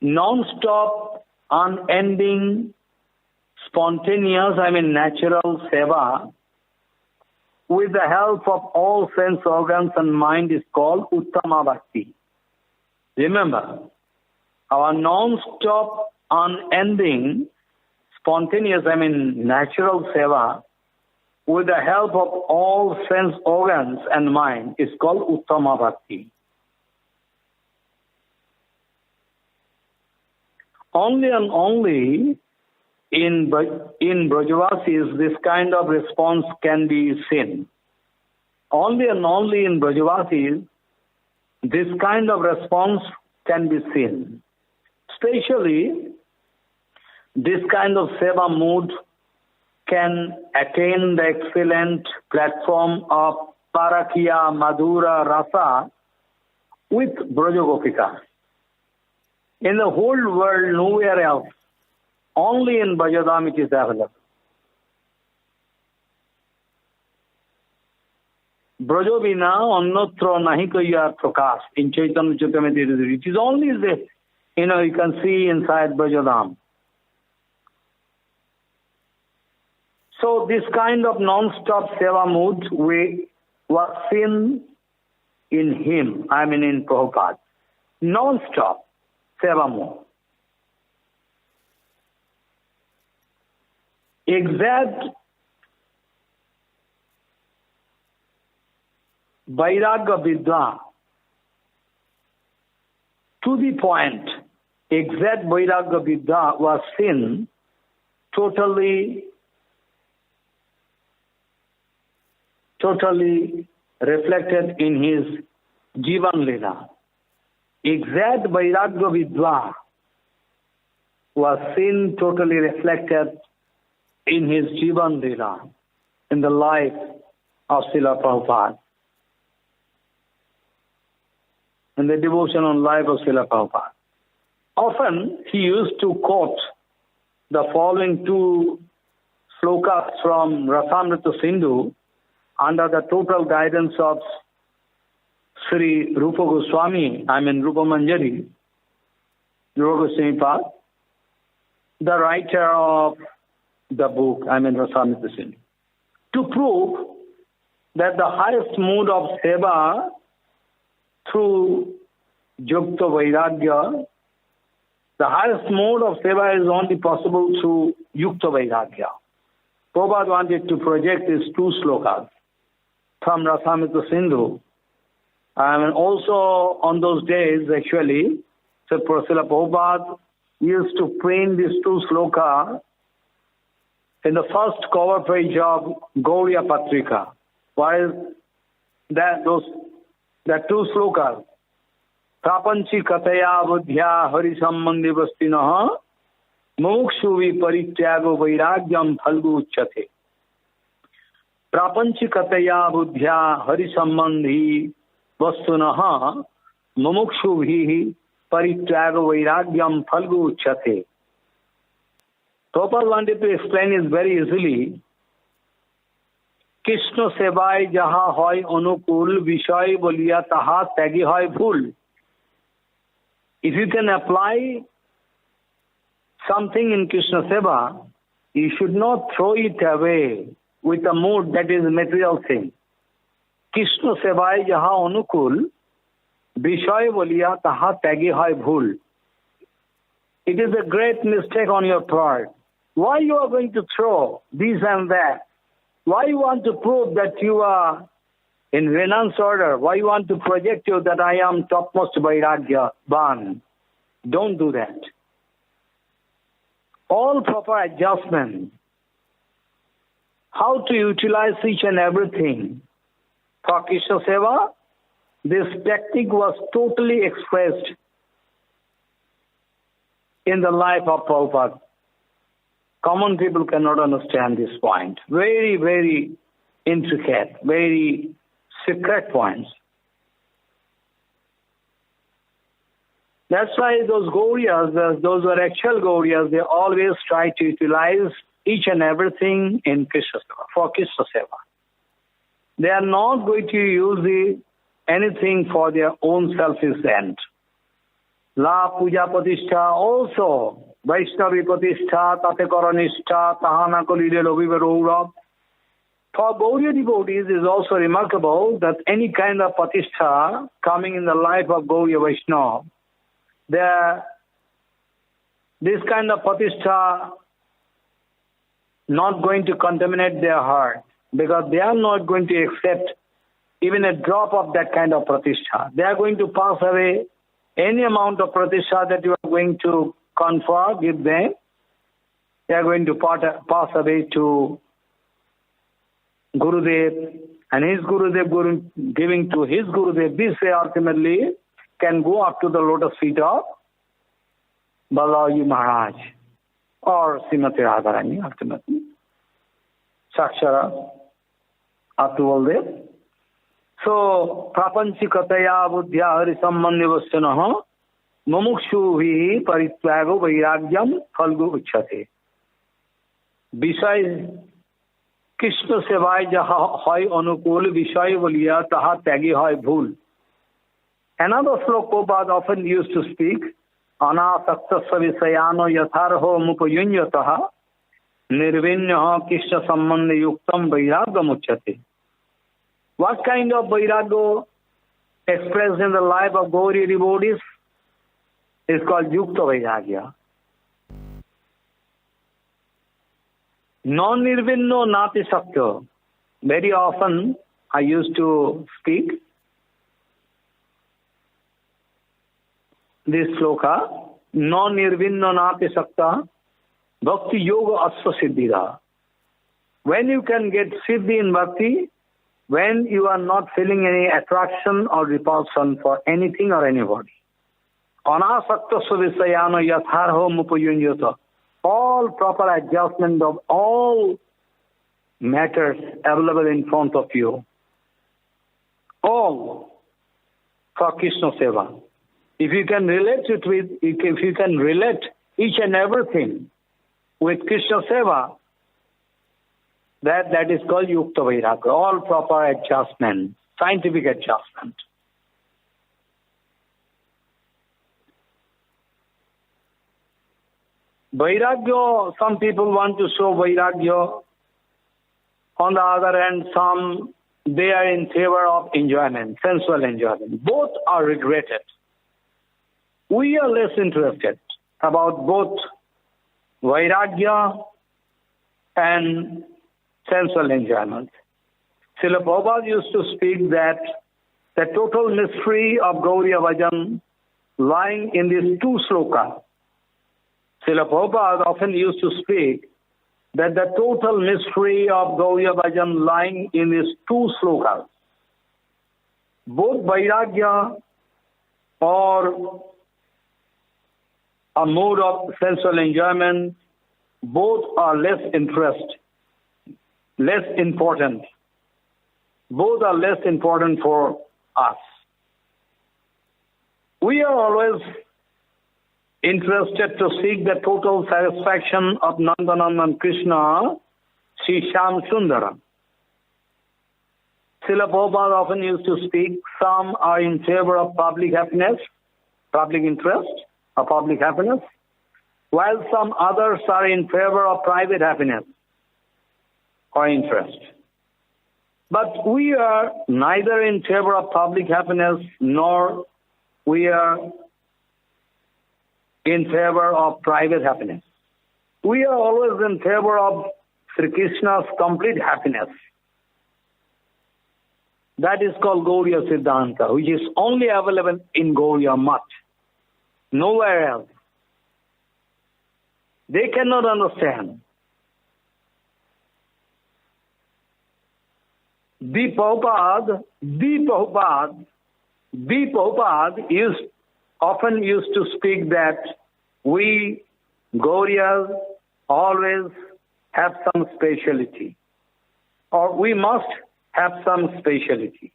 Non-stop, unending, spontaneous, natural seva with the help of all sense organs and mind is called Uttama Bhakti. Remember, our non-stop, unending, spontaneous, natural seva with the help of all sense organs and mind is called Uttama Bhakti. Only and only in Brajavasis this kind of response can be seen. Only and only in Brajavasis this kind of response can be seen. Especially this kind of seva mood can attain the excellent platform of Parakya Madhura Rasa with Brajagopika. In the whole world, nowhere else, only in Brajadam it is available. Brajo bina annatra nahi kaya prakash. In Chaitanya Charitamrita it is only there. You can see inside Brajadam. So this kind of non-stop seva mood was seen in him, in Prabhupada. Non-stop seva mood. Exact Vairagya Vidya, to the point, exact Vairagya Vidya was seen totally reflected in his Jivan Lila. Exact Vairagya Vidya was seen totally reflected in his Jivan Lila, in the life of Srila Prabhupada, in the devotional life of Srila Prabhupada. Often he used to quote the following two slokas from Rasamrita Sindhu under the total guidance of Sri Rupa Goswami, Rupa Manjari, Rupa Goswami Pad, the writer of the book, Rasamrita Sindhu, to prove that the highest mood of seva through Yukta Vairagya, the highest mode of seva is only possible through Yukta Vairagya. Prabhupada wanted to project these two slokas from Rasamrita Sindhu. And also on those days, actually, Srila Prabhupada used to print these two slokas in the first cover page of Gauriya Patrika. While that two slokas, Prapanchi Kataya Buddhya Hari Sambandhi Vastinaha Mokshuvi Parityago Vairagyam Phalgu Uchate. Prapanchi Kataya Buddhya Hari Sambandhi Vastunaha Mokshuvi Parityago Vairagyam Phalgu Uchate. Prabhupada wanted to explain it very easily. Krishna sebai jaha hoy anukul vishay boliya taha tagi hoy bhul. If you can apply something in Krishna Seva, you should not throw it away with a mood that is a material thing. Krishna Sevai jaha anukul, Bishoy bolia taha tagi hoy bhul. It is a great mistake on your part. Why you are going to throw this and that? Why you want to prove that you are in Renaissance order? Why you want to project you that I am topmost Vairagya Ban? Don't do that. All proper adjustment. How to utilize each and everything. For Krishna Seva, this technique was totally expressed in the life of Prabhupada. Common people cannot understand this point. Very, very intricate, very secret points. That's why those Gauriyas, those were actual Gauriyas, they always try to utilize each and everything in Krishna Seva, for Krishna Seva. They are not going to use anything for their own selfish end. La Puja Patishtha also, Vaishnavi Patishtha, Tate Karanishta, Tahana Kolide Lovivaroura. For Gauriya devotees is also remarkable that any kind of Patishtha coming in the life of Gauriya Vaishnava, this kind of Patishtha not going to contaminate their heart, because they are not going to accept even a drop of that kind of pratishtha. They are going to pass away any amount of pratishtha that you are going to confer, give them. They are going to pass away to Gurudev, and his Gurudev giving to his Gurudev. This way ultimately can go up to the lotus feet of Balaji Maharaj or Srimati Radharani ultimately. Sakshara up to all this. So, prapanchikataya buddhya hari sambandhi vasyanaha mumukshuvihi paritvago vairagyam phalgu uchyate. Besides Krishna sevai jaha hoy anukul vishay valiya taha tagi hoy bhul. Another slok Prabhupada often used to speak, anasaktasya visayano yatharho mupayunyataha nirvinyaha Krishna sambandhi yuktam vairagyam uchyate. What kind of vairagya expressed in the life of Gauriya devotees is called Yukta Vairagya. Non-nirvinno nati sakya. Very often I used to speak this sloka, non-nirvinno nati sakta, bhakti yoga asva siddhira. When you can get siddhi in bhakti, when you are not feeling any attraction or repulsion for anything or anybody. Anasakta suvisayana yatharho mupayunyata. All proper adjustment of all matters available in front of you. All for Krishna Seva. If you can relate it with, if you can relate each and everything with Krishna Seva, that is called Yukta Vairagya, all proper adjustment, scientific adjustment. Vairagya, some people want to show Vairagya. On the other hand, some, they are in favor of enjoyment, sensual enjoyment. Both are regretted. We are less interested about both Vairagya and sensual enjoyment. Srila Prabhupada used to speak that the total mystery of Gauriya Bhajan lying in these two slokas. Srila Prabhupada often used to speak that the total mystery of Gauriya Bhajan lying in these two slokas. Both Vairagya or a mode of sensual enjoyment, both are less important. Both are less important for us. We are always interested to seek the total satisfaction of Nandanandan Krishna, Sri Shyam Sundara. Srila Prabhupada often used to speak, some are in favor of public happiness, public interest, or public happiness. while some others are in favor of private happiness or interest. But we are neither in favor of public happiness nor we are in favor of private happiness. We are always in favor of Sri Krishna's complete happiness. That is called Gauriya Siddhanta, which is only available in Gauriya Math, nowhere else. They cannot understand. The Prabhupada often used to speak that we Gauriyas always have some speciality, or we must have some speciality.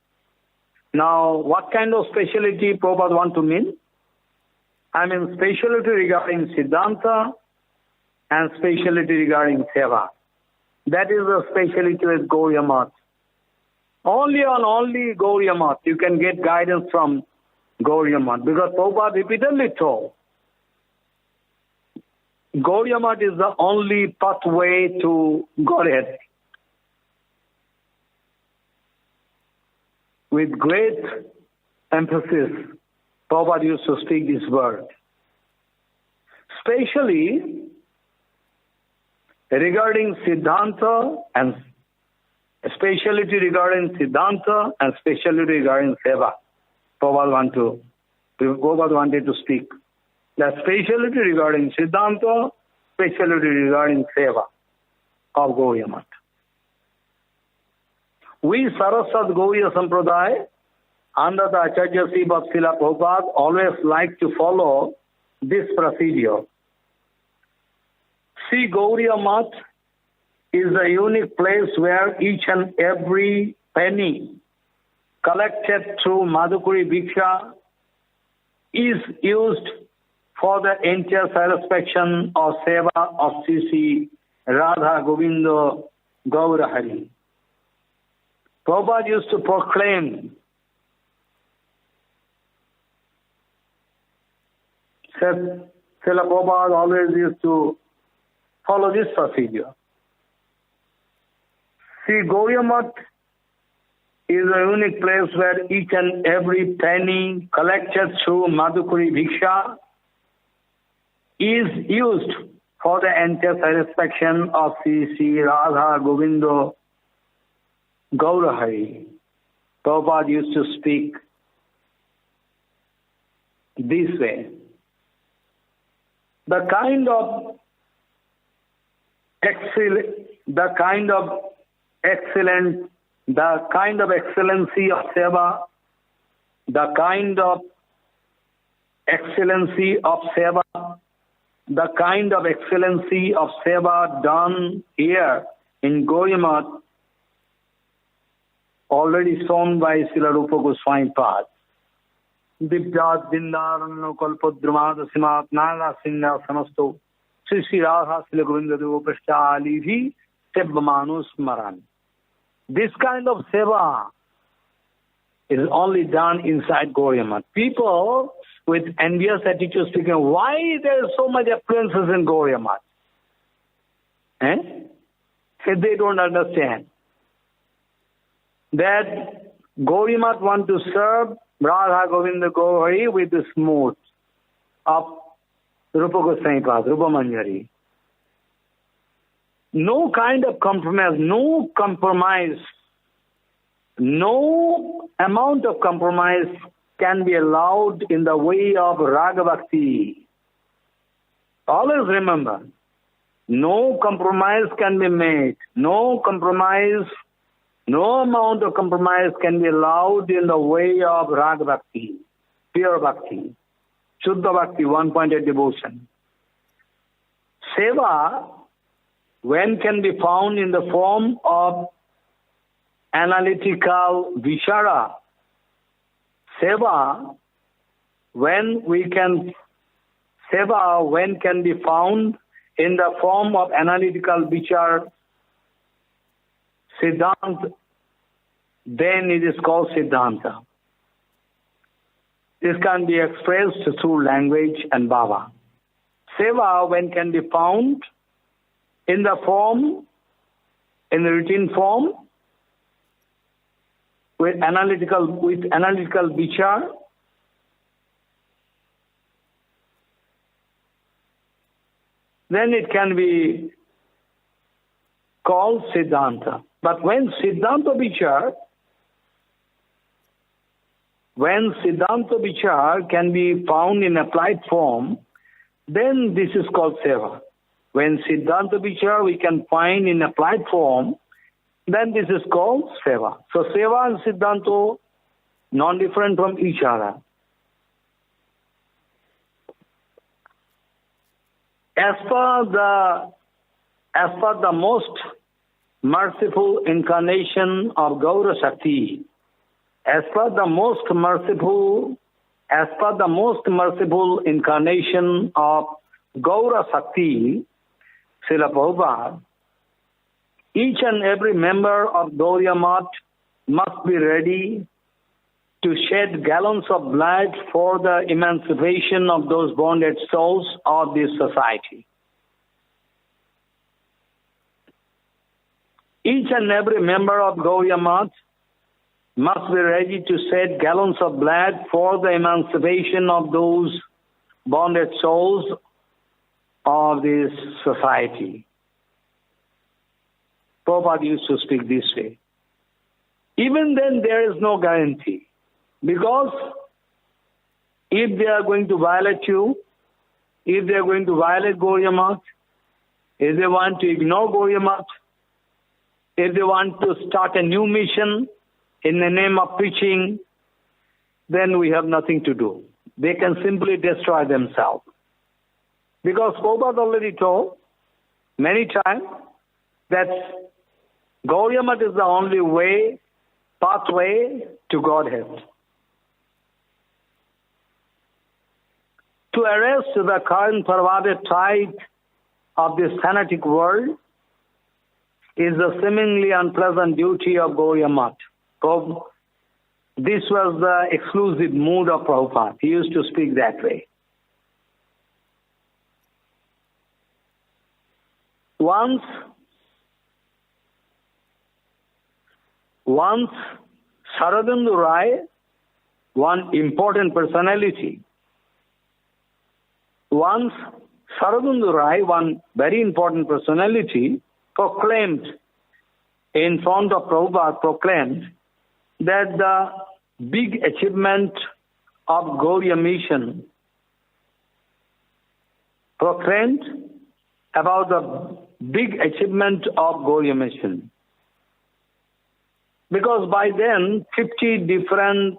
Now, what kind of speciality Prabhupada want to mean? I mean speciality regarding Siddhanta and speciality regarding Seva. That is the speciality with Gauriya Math. Only Gauriya Math you can get guidance from Gauriya Math, because Prabhupada repeatedly told Gauriya Math is the only pathway to Godhead. With great emphasis, Prabhupada used to speak this word. Especially regarding Siddhanta and speciality regarding Siddhanta and speciality regarding Seva. Prabhupada wanted to speak. The speciality regarding Siddhanta, speciality regarding Seva of Gauriya Math. We Saraswat Gauriya Sampradaya, under the Acharyaship of Srila Prabhupada, always like to follow this procedure. See, Gauriya Math is a unique place where each and every penny collected through Madhukuri Bhiksha is used for the entire satisfaction of Seva of Sri Radha Govinda Gaura Hari. Prabhupada used to proclaim, Srila Prabhupada always used to follow this procedure. See, Gauriya Math is a unique place where each and every penny collected through Madhukuri Bhiksha is used for the entire satisfaction of Sri Radha Govinda Gaura Hari. Prabhupada used to speak this way. The kind of excellency of Seva, the kind of excellency of Seva done here in Gauriya Math, already shown by Srila Rupa Goswami Pad. Divyat Dindarano Kalpadramada Simat Naga Singha Samasto Sri Radha Sri Govinda Devo Prashtalivi Sebbamanus Maran. This kind of seva is only done inside Gauriya Math. People with envious attitude speaking, why there is so much affluences in Gauriya Math? They don't understand that Gauriya Math want to serve Radha Govinda Gauri with the smooth of Rupa Goswami Pad, Rupa Manjari. No kind of compromise, no amount of compromise can be allowed in the way of Raga Bhakti. Always remember, no compromise can be made, no amount of compromise can be allowed in the way of Raga Bhakti, pure Bhakti, Shuddha Bhakti, one-pointed devotion. Seva, when can be found in the form of analytical vichara. Seva, when can be found in the form of analytical vichara, Siddhanta, then it is called Siddhanta. This can be expressed through language and bhava. Seva, when can be found in the form, in the written form, with analytical vichar, then it can be called Siddhanta. But when Siddhanta vichar can be found in applied form, then this is called Seva. When Siddhanta vichar we can find in applied form, then this is called Seva. So Seva and Siddhanta, non-different from each other. As per the most merciful incarnation of Gaura Shakti, as per the most merciful incarnation of Gaura Shakti, Srila Prabhupada, each and every member of Gauriya Math must be ready to shed gallons of blood for the emancipation of those bonded souls of this society. Each and every member of Gauriya Math must be ready to shed gallons of blood for the emancipation of those bonded souls of this society. Prabhupada used to speak this way. Even then there is no guarantee, because if they are going to violate you, if they are going to violate Gauriya Math, if they want to ignore Gauriya Math, if they want to start a new mission in the name of preaching, then we have nothing to do. They can simply destroy themselves. Because Prabhupada already told many times that Gauriya Math is the only way, pathway to Godhead. To arrest the current perverted tide of this fanatic world is the seemingly unpleasant duty of Gauriya Math. This was the exclusive mood of Prabhupada. He used to speak that way. Once Saradendu Rai, one important personality, one very important personality, proclaimed in front of Prabhupada, that the big achievement of Gauriya Mission, proclaimed about the big achievement of Gauriya Mission. Because by then, 50 different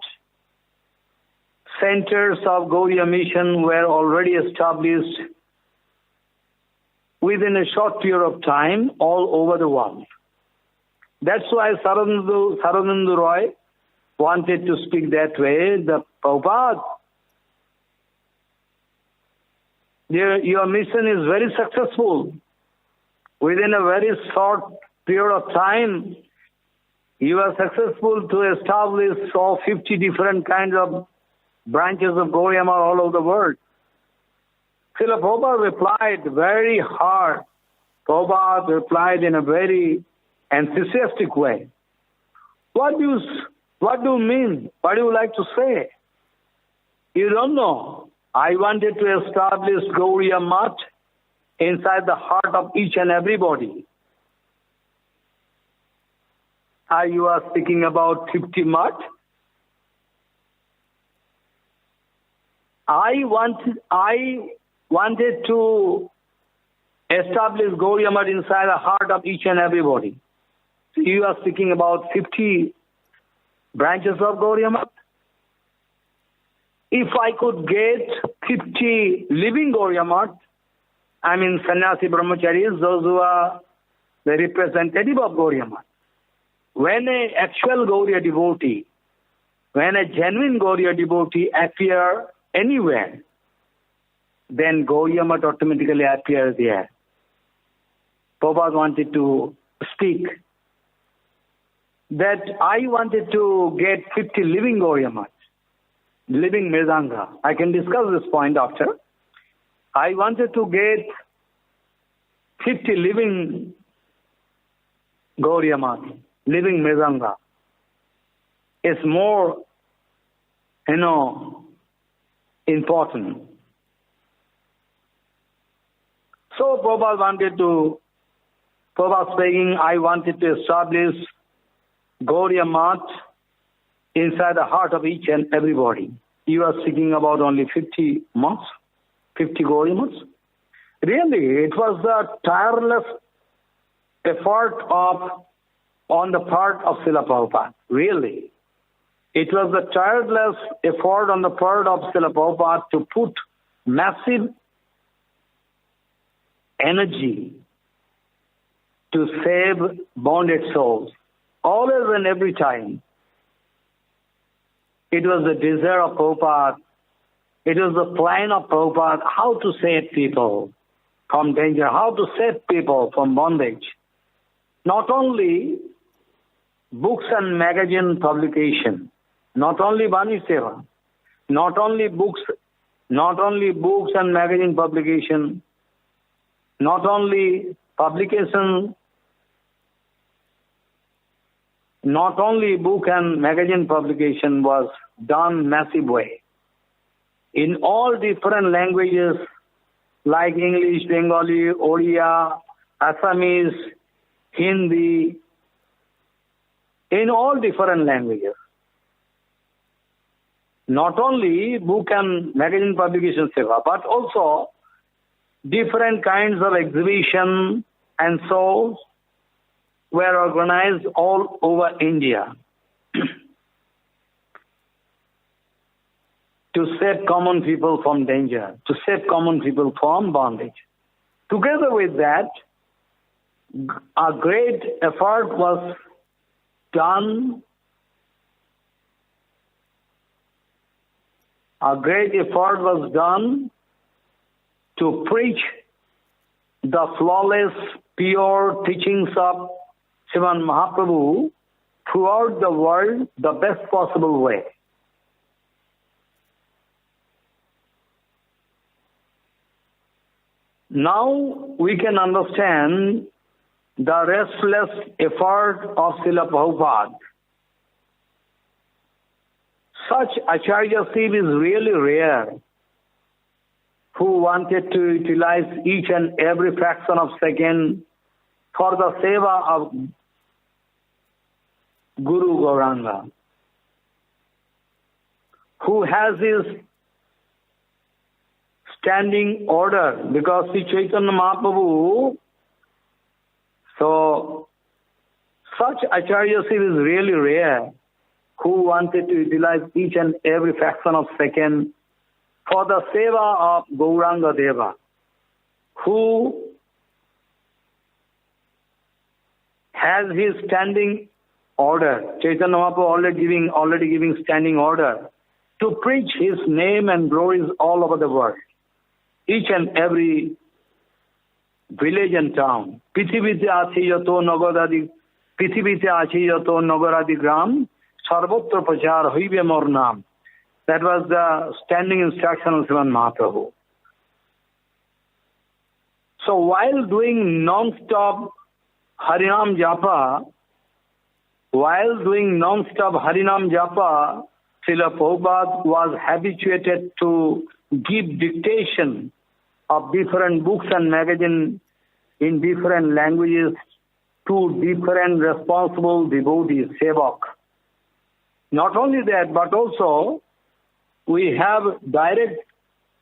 centers of Gauriya Mission were already established within a short period of time all over the world. That's why Saradendu Roy wanted to speak that way. The Prabhupada, your mission is very successful. Within a very short period of time, you are successful to establish 50 different kinds of branches of Gauriya Math all over the world. Srila Prabhupada replied very hard. Prabhupada replied in a very enthusiastic way. What do you mean? What do you like to say? You don't know. I wanted to establish Gauriya Math inside the heart of each and everybody. You are speaking about 50 Math? I wanted to establish Gauriya Math inside the heart of each and everybody. So you are speaking about 50 branches of Gauriya Math? If I could get 50 living Gauriya Math, I mean sannyasi brahmacharis, those who are the representative of Gauriya Math. When an actual Gauriya devotee, when a genuine Gauriya devotee appear anywhere, then Gauriya Math automatically appears there. Prabhupada wanted to speak that I wanted to get 50 living Gauriya Math, living Mridanga. I can discuss this point after. I wanted to get 50 living Gauriya Mat, living Mridanga. It's more, important. So Prabhupada speaking, I wanted to establish Gauriya Mat inside the heart of each and everybody. You are speaking about only 50 months, 50 Gauriya Mats. Really, it was the tireless effort on the part of Srila Prabhupada. Really. It was the tireless effort on the part of Srila Prabhupada to put massive energy to save bonded souls. Always and every time. It was the desire of Prabhupada. It was the plan of Prabhupada how to save people from danger, how to save people from bondage. Not only books and magazine publication, not only Bani Seva, not only books and magazine publication, not only publication, not only book and magazine publication was done massive way. In all different languages like English, Bengali, Oriya, Assamese, Hindi, in all different languages. Not only book and magazine publication seva, but also different kinds of exhibition and shows were organized all over India to save common people from danger, to save common people from bondage. Together with that, a great effort was done. A great effort was done to preach the flawless, pure teachings of Sriman Mahaprabhu throughout the world the best possible way. Now we can understand the restless effort of Srila Prabhupada. Such Acharyaship is really rare, who wanted to utilize each and every fraction of second for the seva of Guru Gauranga, who has his standing order, because Sri Chaitanya Mahaprabhu, so such Acharyaship is really rare, who wanted to utilize each and every fraction of second for the seva of Gauranga Deva, who has his standing order. Chaitanya Mahaprabhu already giving standing order to preach his name and glories all over the world, each and every village and town. Prithibite ache yato nagaradi gram, sarvatra prachar hoibe mor naam. That was the standing instruction of Sriman Mahaprabhu. So while doing non-stop Harinam Japa, Srila Prabhupada was habituated to give dictation of different books and magazines in different languages to different responsible devotees, sevak. Not only that, but also we have direct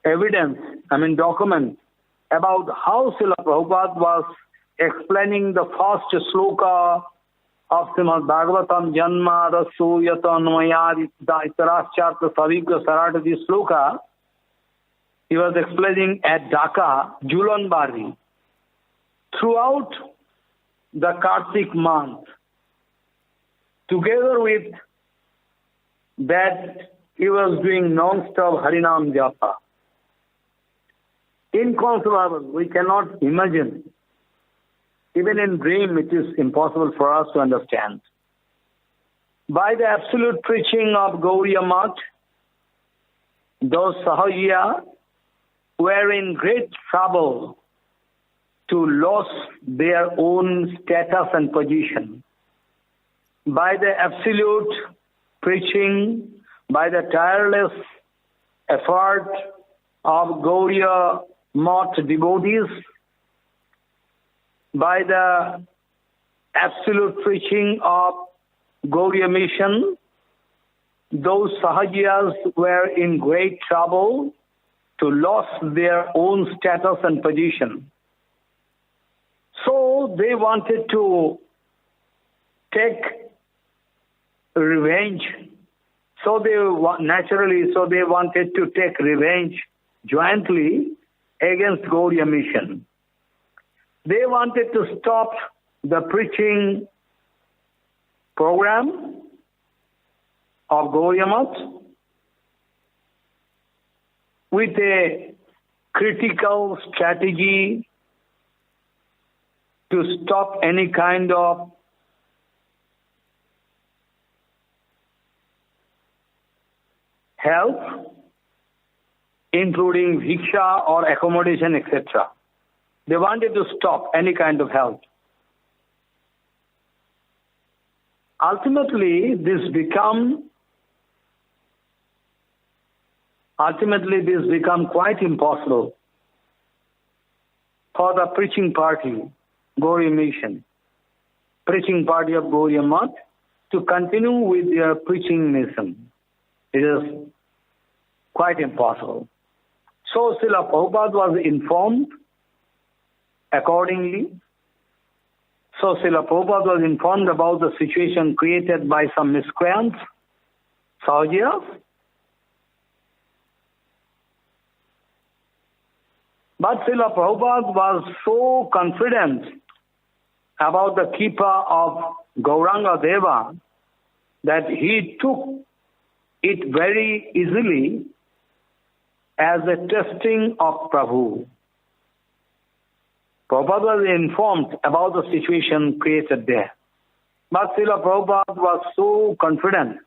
evidence, documents about how Srila Prabhupada was explaining the first sloka of Srimad Bhagavatam, Janma Rasu Yata Noyad Itarascharta Savika Saratati sloka. He was explaining at Dhaka, Julanbari, throughout the Kartik month. Together with that, he was doing non-stop Harinam Japa. Inconceivable, we cannot imagine. Even in dream, it is impossible for us to understand. By the absolute preaching of Gauriya Mat, those Sahaya, were in great trouble to lose their own status and position. By the absolute preaching, by the tireless effort of Gauriya Math devotees, by the absolute preaching of Gauriya Mission, those Sahajiyas were in great trouble to lose their own status and position. So they wanted to take revenge. So they wanted to take revenge jointly against Gauriya Mission. They wanted to stop the preaching program of Gauriya Math with a critical strategy to stop any kind of help, including bhiksha or accommodation, etc. They wanted to stop any kind of help. Ultimately, this become quite impossible for the preaching party, Gauriya Mission, preaching party of Gauriya Math, to continue with their preaching mission. It is quite impossible. So Srila Prabhupada was informed accordingly. So Srila Prabhupada was informed about the situation created by some miscreants, Sahajiyas. But Srila Prabhupada was so confident about the Kripa of Gauranga Deva that he took it very easily as a testing of Prabhu. Prabhupada was informed about the situation created there. But Srila Prabhupada was so confident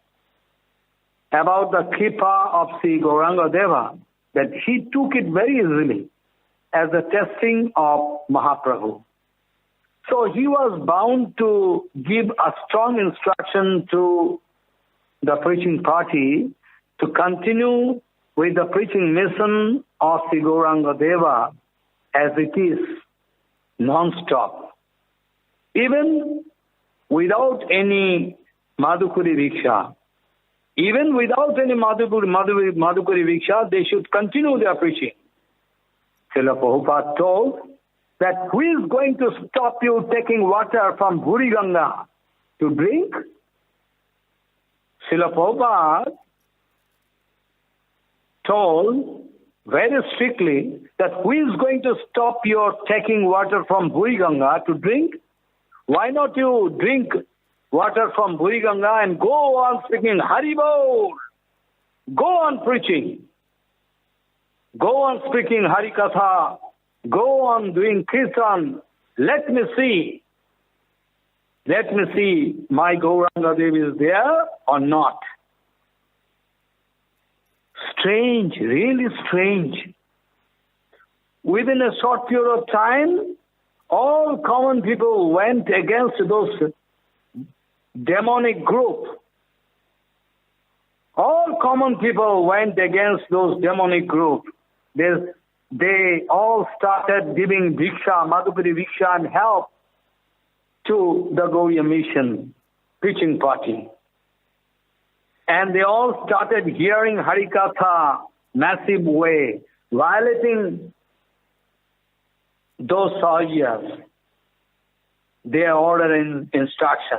about the Kripa of Sri Gauranga Deva that he took it very easily as a testing of Mahaprabhu. So he was bound to give a strong instruction to the preaching party to continue with the preaching mission of Sri Gauranga Deva as it is, non-stop. Even without any Madhukuri Viksha, even without any Madhukuri Viksha, they should continue their preaching. Srila Prabhupada told that who is going to stop you taking water from Buri Ganga to drink? Srila Prabhupada told very strictly that who is going to stop your taking water from Buri Ganga to drink? Why not you drink water from Buri Ganga and go on speaking Hari Bol? Go on preaching. Go on speaking Hari Katha. Go on doing Kirtan. Let me see my Gauranga Devi is there or not. Strange, really strange. Within a short period of time, all common people went against those demonic group. All common people went against those demonic group. They all started giving Bhiksha, Madhukari Bhiksha and help to the Gauriya Mission preaching party. And they all started hearing Harikatha massive way, violating those Sahajiyas, their order and instruction.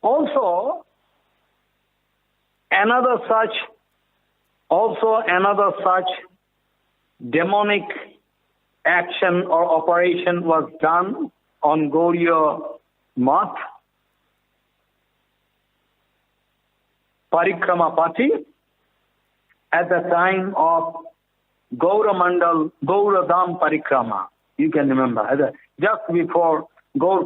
Also, another such demonic action or operation was done on Gauriya Math, Parikrama Party, at the time of Gaura Mandal, Gaura Dham Parikrama. You can remember, just before Gaur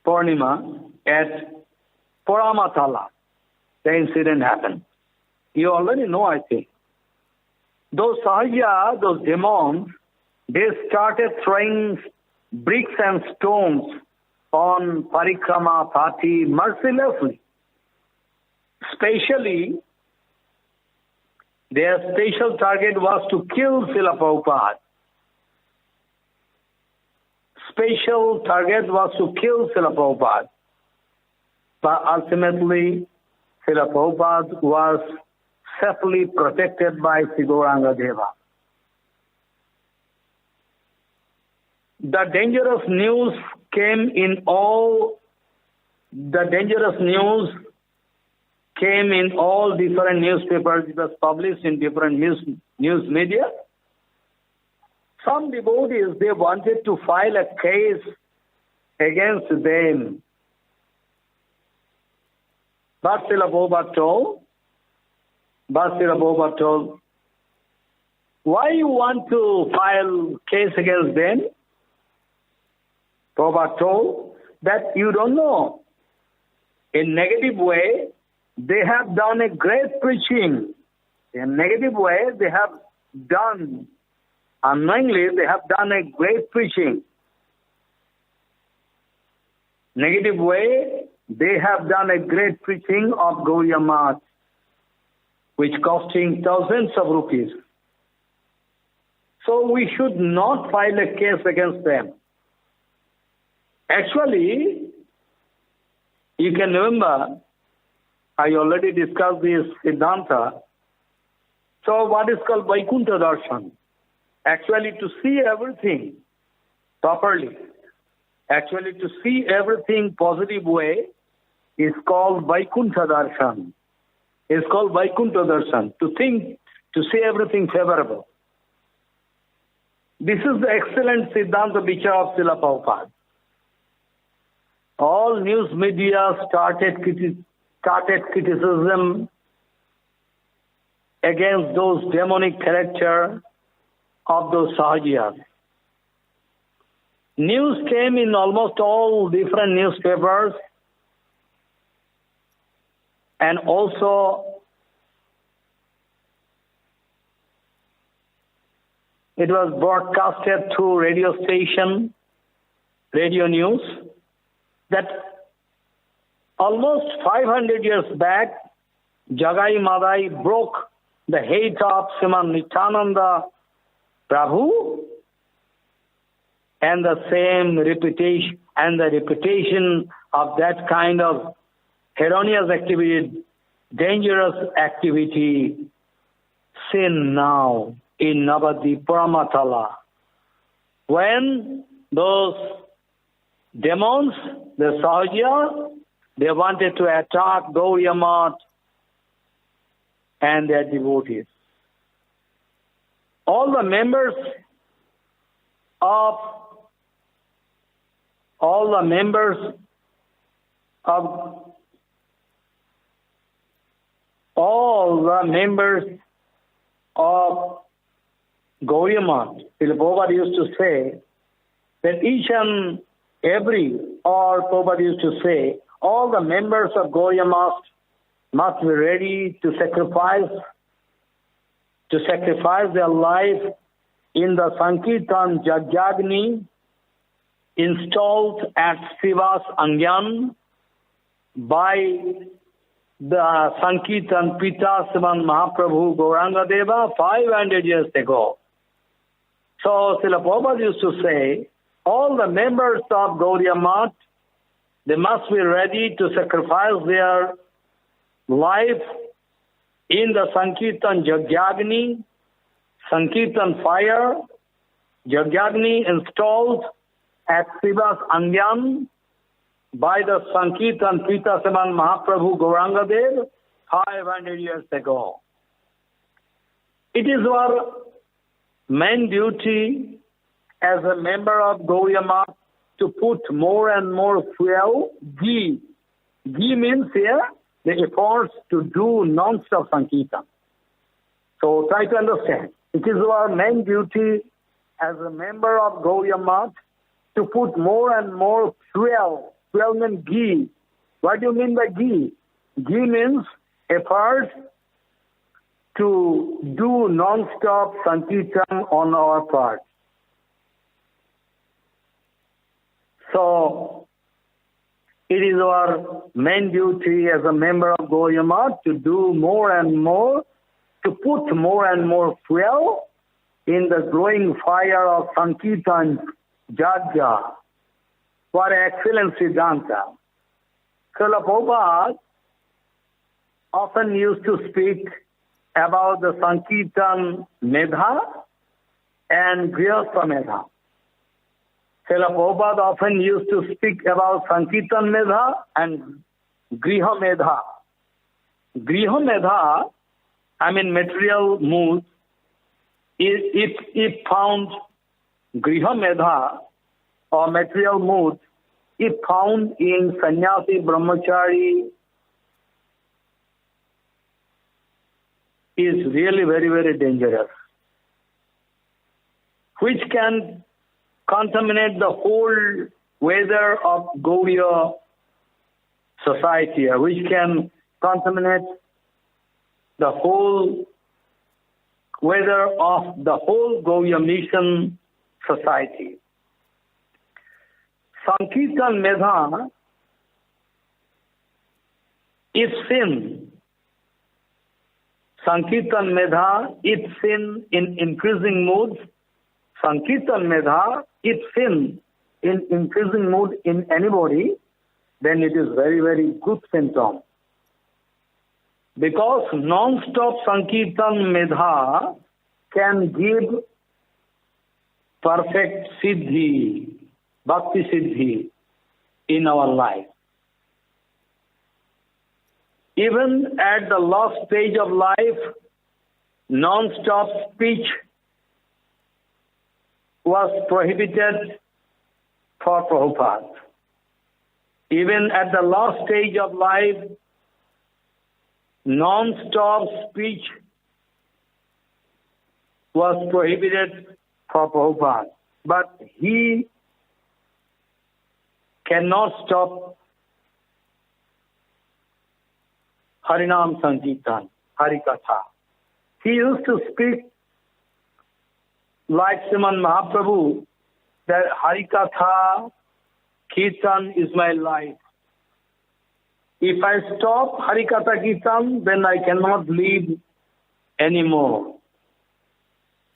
Purnima at Poramatala. the incident happened. You already know, I think. Those Sahaja, those demons, they started throwing bricks and stones on Parikrama party mercilessly. Especially, their special target was to kill Srila Prabhupada. Special target was to kill Srila Prabhupada. But ultimately, Srila Prabhupada was safely protected by Sri Gauranga Deva. The dangerous news came in all different newspapers. It was published in different news media. Some devotees, they wanted to file a case against them. But Srila Prabhupada told, why you want to file case against them? Prabhupada told that you don't know. In negative way, they have done a great preaching. In negative way, they have done, unknowingly, they have done a great preaching. Negative way, they have done a great preaching of Gauriya Math, which costing thousands of rupees. So we should not file a case against them. Actually, you can remember, I already discussed this Siddhanta. So what is called Vaikuntha Darshan? Actually, to see everything properly, actually to see everything positive way is called Vaikuntha Darshan. It's called Vaikuntha Darshan, to think, to see everything favorable. This is the excellent Siddhanta Vichar of Srila Prabhupada. All news media started criticism against those demonic character of those Sahajiyas. News came in almost all different newspapers, and also it was broadcasted through radio station, radio news, that almost 500 years back, Jagai Madai broke the hate of Sriman Nityananda Prabhu, and the same reputation and the reputation of that kind of erroneous activity, dangerous activity, seen now in Navadip Paramatala. When those demons, the Sahaja, they wanted to attack Gauriya Math and their devotees. All the members of Gauriya Math, Prabhupada used to say that each and every, or Prabhupada used to say, all the members of Gauriya Math must be ready to sacrifice their life in the Sankirtan Jagyagni installed at Srivas Angyan by the Sankirtan Pita Sriman Mahaprabhu Gauranga Deva 500 years ago. So Srila Prabhupada used to say, all the members of Gauriya Math, they must be ready to sacrifice their life in the Sankirtan Jagyagni, Sankirtan fire, Jagyagni installed at Srivas Angyan by the Sankirtan Pita Sriman Mahaprabhu Gauranga Deva 500 years ago. It is our main duty as a member of Gauriya Math to put more and more fuel, ghee. Ghee means here the efforts to do non-stop Sankirtan. So try to understand. It is our main duty as a member of Gauriya Math to put more and more fuel. Fuel means ghee. What do you mean by ghee? Ghee means effort to do non-stop Sankirtan on our part. So, it is our main duty as a member of Gaudiya Math to do more and more, to put more and more fuel in the growing fire of Sankirtan Jagya for excellent Siddhanta. Srila Prabhupada often used to speak about the Sankirtan Medha and Grihastha Medha. Srila Prabhupada often used to speak about Sankirtan Medha and Griha Medha. Griha Medha, material moods, if found Griha Medha or material moods, if found in sannyasi, brahmachari, is really very, very dangerous, which can contaminate the whole weather of Gaudiya society, which can contaminate the whole weather of the whole Gaudiya mission society. Sankirtan Medha is sin. Sankirtan Medha is sin in increasing moods. Sankirtan Medha is sin in increasing mood in anybody, then it is very, very good symptom. Because non-stop Sankirtan Medha can give perfect Siddhi, Bhakti Siddhi in our life. Even at the last stage of life, non-stop speech was prohibited for Prabhupada. Even at the last stage of life, non-stop speech was prohibited for Prabhupada. But he cannot stop Harinam Sankirtan, Harikatha. He used to speak like Sriman Mahaprabhu, that Harikatha, Kirtan is my life. If I stop Harikatha Kirtan, then I cannot live anymore.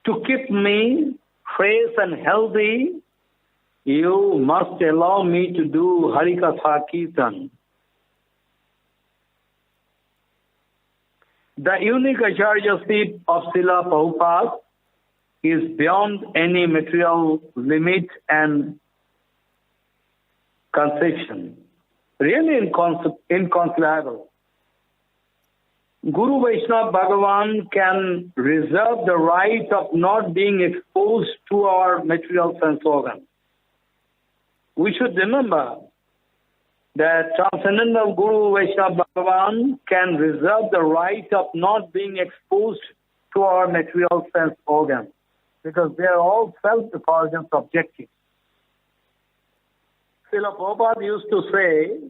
To keep me fresh and healthy, you must allow me to do Harikatha Kirtan. The unique Acharyaship of Srila Prabhupada is beyond any material limit and conception. Really inconceivable. Guru Vaishnava Bhagavan can reserve the right of not being exposed to our material sense organs. We should remember that Transcendental Guru Vaishnava Bhagavan can reserve the right of not being exposed to our material sense organs, because they are all self-effulgent objectives. Srila Prabhupada used to say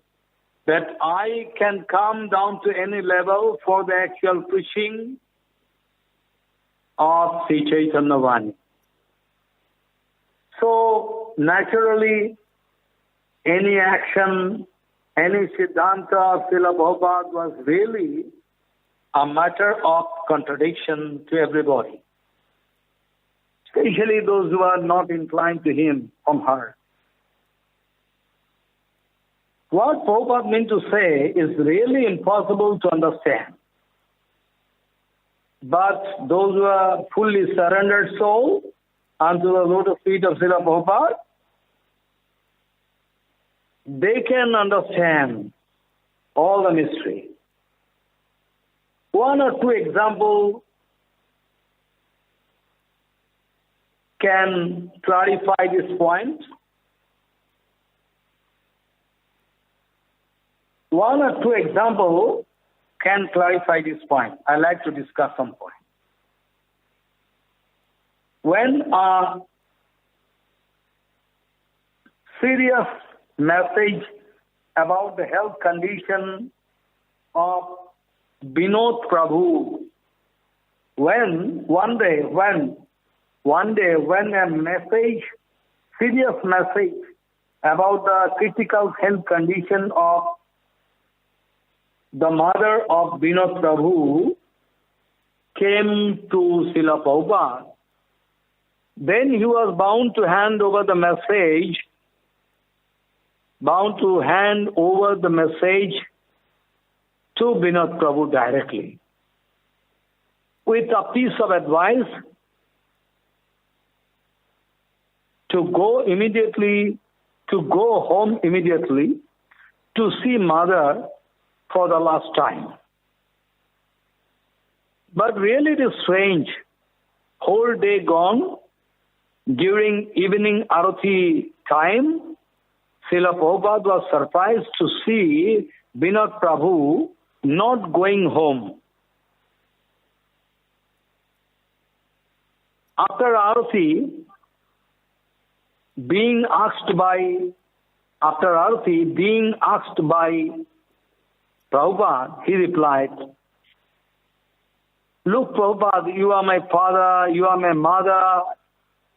that I can come down to any level for the actual preaching of Sri Chaitanya Vani. So, naturally, any action, any Siddhanta of Srila Prabhupada was really a matter of contradiction to everybody, especially those who are not inclined to him from her. What Prabhupada meant to say is really impossible to understand. But those who are fully surrendered soul unto the lotus feet of Srila Prabhupada, they can understand all the mystery. One or two examples can clarify this point. One or two examples can clarify this point. I'd like to discuss some point. When a serious message about the health condition of Vinod Prabhu, one day when a message, serious message about the critical health condition of the mother of Vinod Prabhu came to Srila Prabhupada, then he was bound to hand over the message to Vinod Prabhu directly with a piece of advice to go home immediately to see mother for the last time. But really it is strange. Whole day gone, during evening arati time, Srila Prabhupada was surprised to see Vinod Prabhu not going home. After arati, being asked by Prabhupada, he replied, "Look, Prabhupada, you are my father, you are my mother,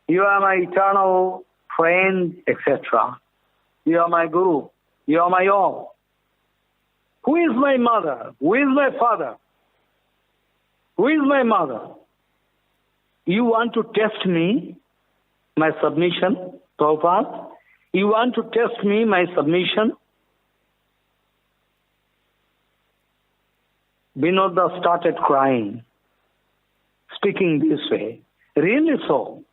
you are my eternal friend, etc. You are my guru, you are my all. Who is my mother? Who is my father? Who is my mother? You want to test me, my submission, Prabhupada? You want to test me, my submission?" Vinoda started crying, speaking this way. Really so.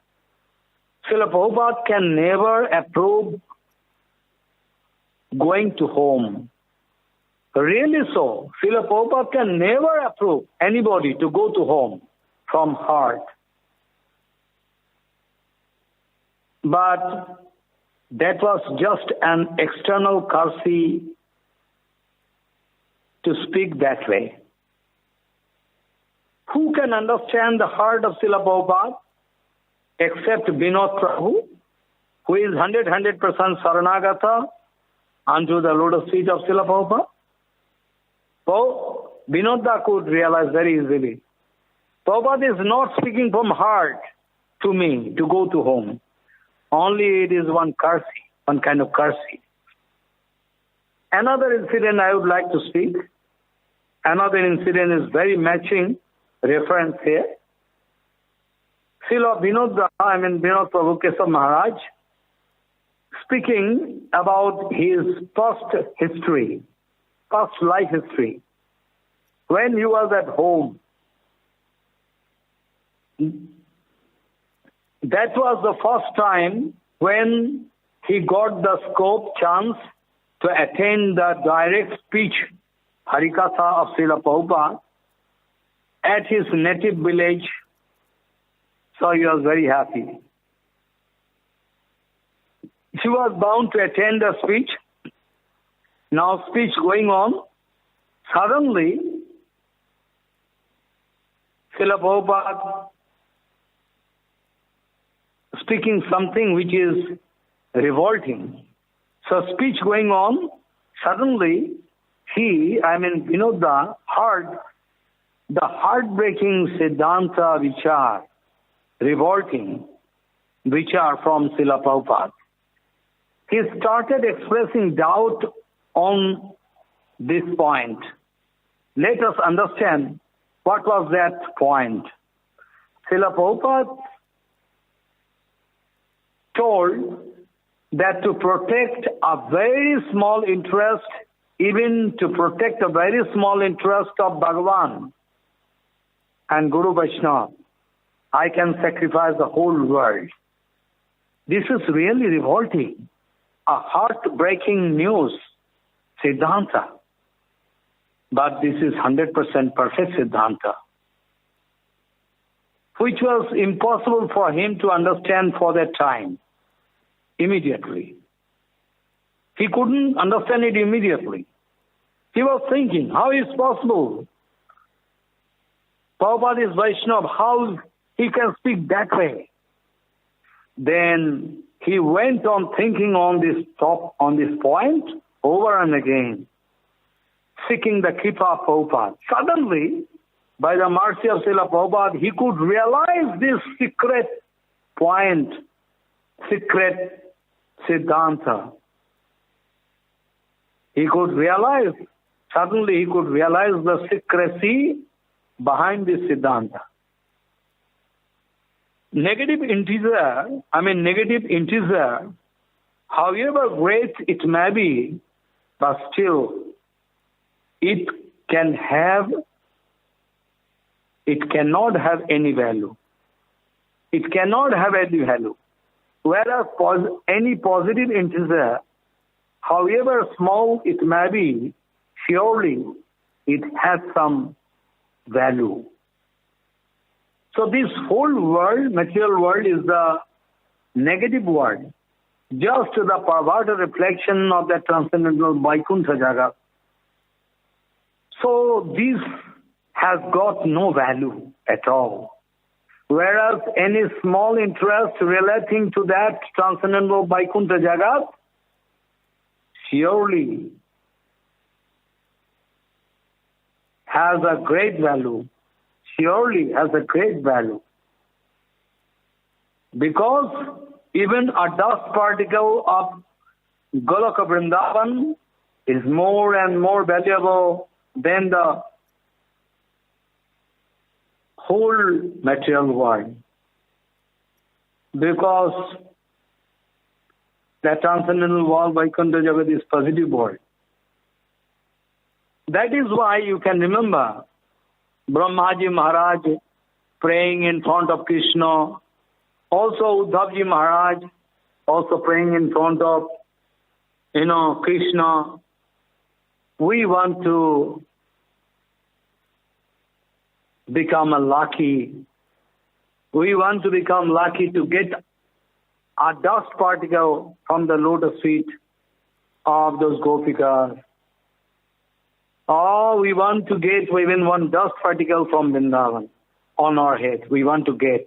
Srila Prabhupada can never approve going to home. Really so. Srila Prabhupada can never approve anybody to go to home from heart. But that was just an external courtesy to speak that way. Who can understand the heart of Srila Prabhupada except Vinod Prabhu, who is 100% Saranagata unto the lotus feet of Srila Prabhupada? So, Vinoda could realize very easily. Prabhupada is not speaking from heart to me to go to home. Only it is one courtesy, one kind of courtesy. Another incident I would like to speak. Another incident is very matching reference here. Srila Vinod Prabhu Keshav Maharaj, speaking about his past life history, when he was at home. That was the first time when he got the chance to attend the direct speech, Harikatha of Srila Prabhupada, at his native village. So he was very happy. He was bound to attend the speech. Now speech going on. Suddenly, Srila Prabhupada speaking something which is revolting. So speech going on, suddenly Vinoda heard the heartbreaking Siddhanta Vichar, revolting Vichar from Srila Prabhupada. He started expressing doubt on this point. Let us understand what was that point. Srila Prabhupada told that to protect a very small interest, even to protect a very small interest of Bhagavan and Guru Vaishnava, I can sacrifice the whole world. This is really revolting. A heartbreaking news, Siddhanta. But this is 100% perfect Siddhanta, which was impossible for him to understand for that time, immediately. He couldn't understand it immediately. He was thinking, how is possible? Prabhupada is Vaishnava, how he can speak that way? Then he went on thinking on this point over and again. seeking the Kripa of Prabhupada. Suddenly, by the mercy of Srila Prabhupada, he could realize this secret point, secret Siddhanta. Suddenly he could realize the secrecy behind this Siddhanta. Negative integer, however great it may be, but still it cannot have any value. It cannot have any value. Whereas any positive integer, however small it may be, surely it has some value. So this whole world, material world, is the negative world, just the perverted reflection of the transcendental Vaikuntha Jagat. So this has got no value at all. Whereas any small interest relating to that transcendental Vaikuntha Jagat surely has a great value. Surely has a great value. Because even a dust particle of Goloka Vrindavan is more and more valuable than the whole material world. Because the transcendental world, Vaikuntha Jagat, is positive world. That is why you can remember Brahmaji Maharaj praying in front of Krishna, also Uddhavji Maharaj also praying in front of, Krishna. We want to become lucky. We want to become lucky to get a dust particle from the lotus feet of those gopikas. Or we want to get even one dust particle from Vrindavan on our head. We want to get.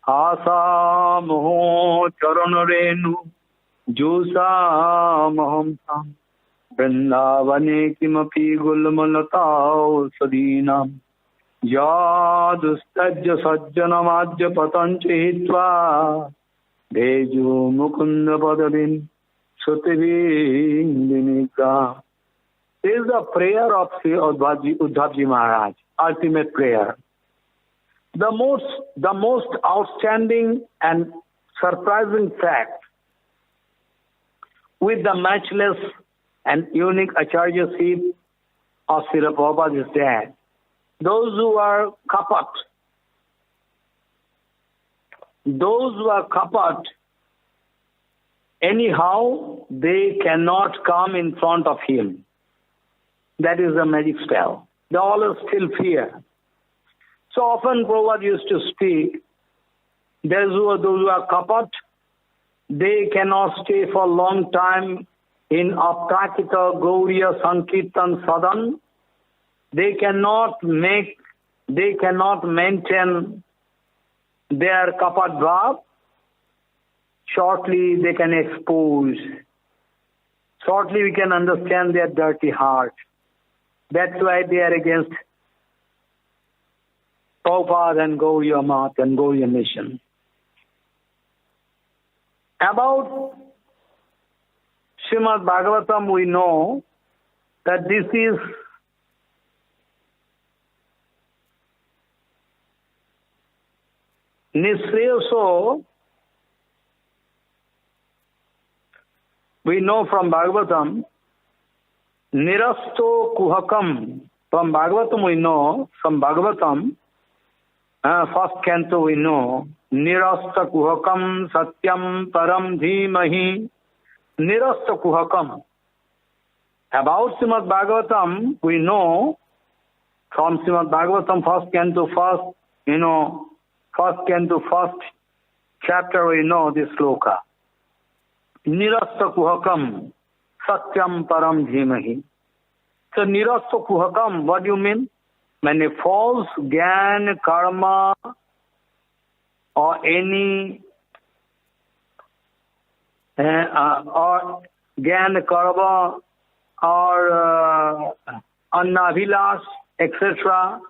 Asa moho charanarenu jusa maham sam Vrindavane kimapi gulmalatao sadinam yadustajya sajjanamadya patanchehitva deju mukunda padavin Sutivindinika. This is the prayer of Sri Uddhavji Maharaj, ultimate prayer. The most outstanding and surprising fact with the matchless and unique Acharyaship of Srila Prabhupada is that those who are kapat, anyhow, they cannot come in front of him. That is the magic spell. They always still fear. So often Prabhupada used to speak, those who are kapat, they cannot stay for a long time in Aptakita Gauriya Sankirtan Sadan. They cannot maintain their kapat bhav. Shortly they can expose. Shortly we can understand their dirty heart. That's why they are against Prabhupada and Gauriya Math and Gauriya Mission. About Srimad Bhagavatam, we know that this is Nisreyaso. We know from Bhagavatam, Nirasto Kuhakam. From Bhagavatam we know, first canto we know, Nirasta Kuhakam Satyam Param Dhimahi. Nirasta Kuhakam. About Srimad Bhagavatam, we know from Srimad Bhagavatam, first chapter, we know this sloka. Nirasta Kuhakam Satyam Param Dhimahi. So Nirasta Kuhakam, what do you mean? When a false gyan, karma, or any Gyan Karma or Annavilas, etc.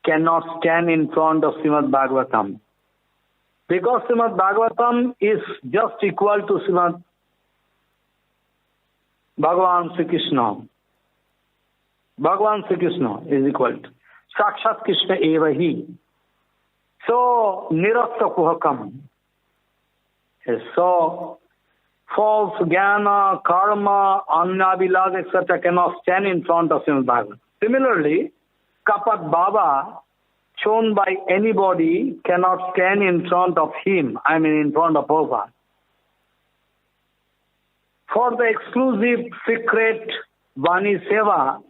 cannot stand in front of Srimad Bhagavatam. Because Srimad Bhagavatam is just equal to Srimad Bhagavan Sri Krishna. Bhagavan Sri Krishna is equal to Sakshat Krishna Evahi. So, Nirasta Kuhakam. So, false jnana, karma, annavilas, etc. cannot stand in front of Srimad Bhagavatam. Similarly, Kapat Baba, shown by anybody, cannot stand in front of him, in front of Prabhupada. For the exclusive secret Vani Seva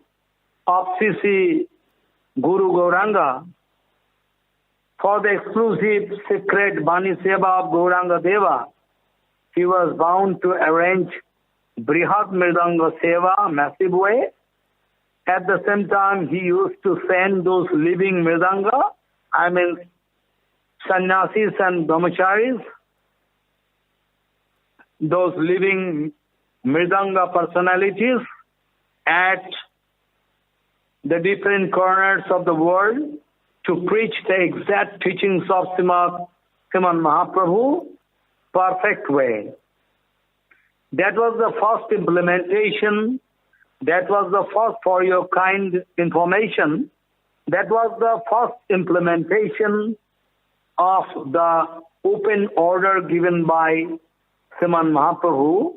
of Sisi Guru Gauranga, for the exclusive secret Vani Seva of Gauranga Deva, he was bound to arrange Brihad Mridanga Seva, massive way. At the same time, he used to send those living Mridanga, sannyasis and brahmacharis, those living Mridanga personalities at the different corners of the world to preach the exact teachings of Srimad Mahaprabhu, perfect way. That was the first implementation. That was the first, for your kind information, that was the first implementation of the open order given by Srimad Mahaprabhu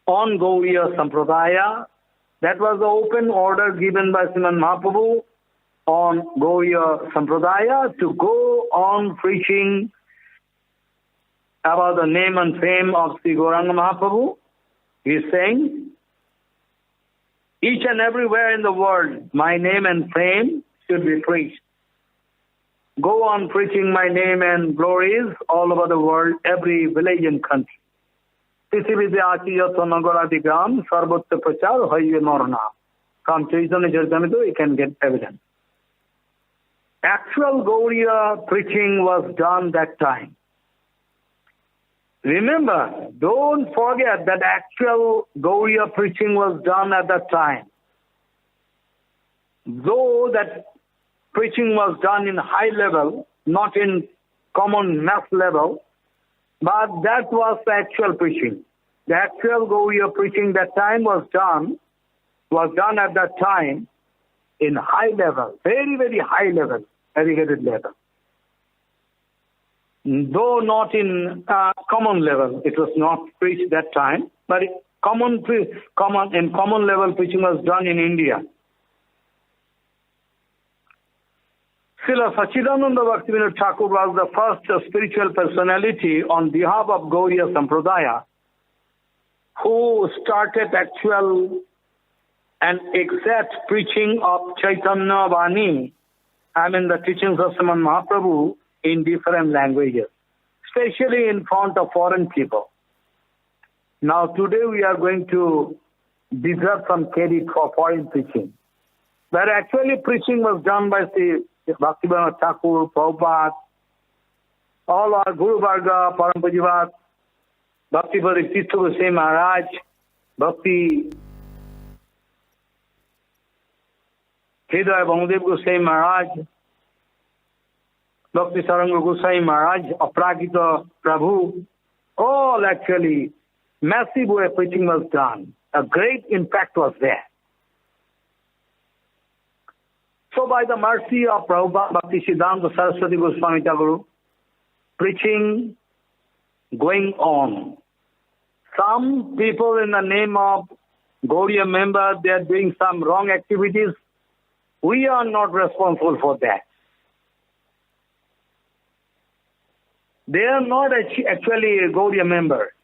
on Gauriya Sampradaya. That was the open order given by Srimad Mahaprabhu on Gauriya Sampradaya to go on preaching about the name and fame of Sri Gauranga Mahaprabhu. He is saying, each and everywhere in the world, my name and fame should be preached. Go on preaching my name and glories all over the world, every village and country. From Chaitanya Charitamrita, you can get evidence. Actual Gauriya preaching was done that time. Remember, don't forget that actual Gauriya preaching was done at that time. Though that preaching was done in high level, not in common mass level, but that was the actual preaching. The actual Gauriya preaching that time was done at that time in high level, very, very high level, elevated level. Though not in common level, it was not preached that time, but common level preaching was done in India. Srila Sachidananda Bhaktivinoda Thakur was the first spiritual personality on behalf of Gauriya Sampradaya who started actual and exact preaching of Chaitanya Vani, the teachings of Srimad Mahaprabhu, in different languages, especially in front of foreign people. Now today we are going to deserve some credit for foreign preaching. But actually preaching was done by Sri Bhaktivinoda Thakur, Prabhupada, all our Guru Varga, Parampajivat, Bhakti Tirtha Goswami Maharaj, Bhakti Hridaya Bhamudev Goswami Maharaj, Bhakti Saranga Goswami Maharaj, Aprakita Prabhu, all actually massive way preaching was done. A great impact was there. So by the mercy of Prabhupada, Bhakti Siddhanta Saraswati Goswami Thakur, preaching going on. Some people in the name of Gauriya member, they are doing some wrong activities. We are not responsible for that. They are not actually a Gauriya member.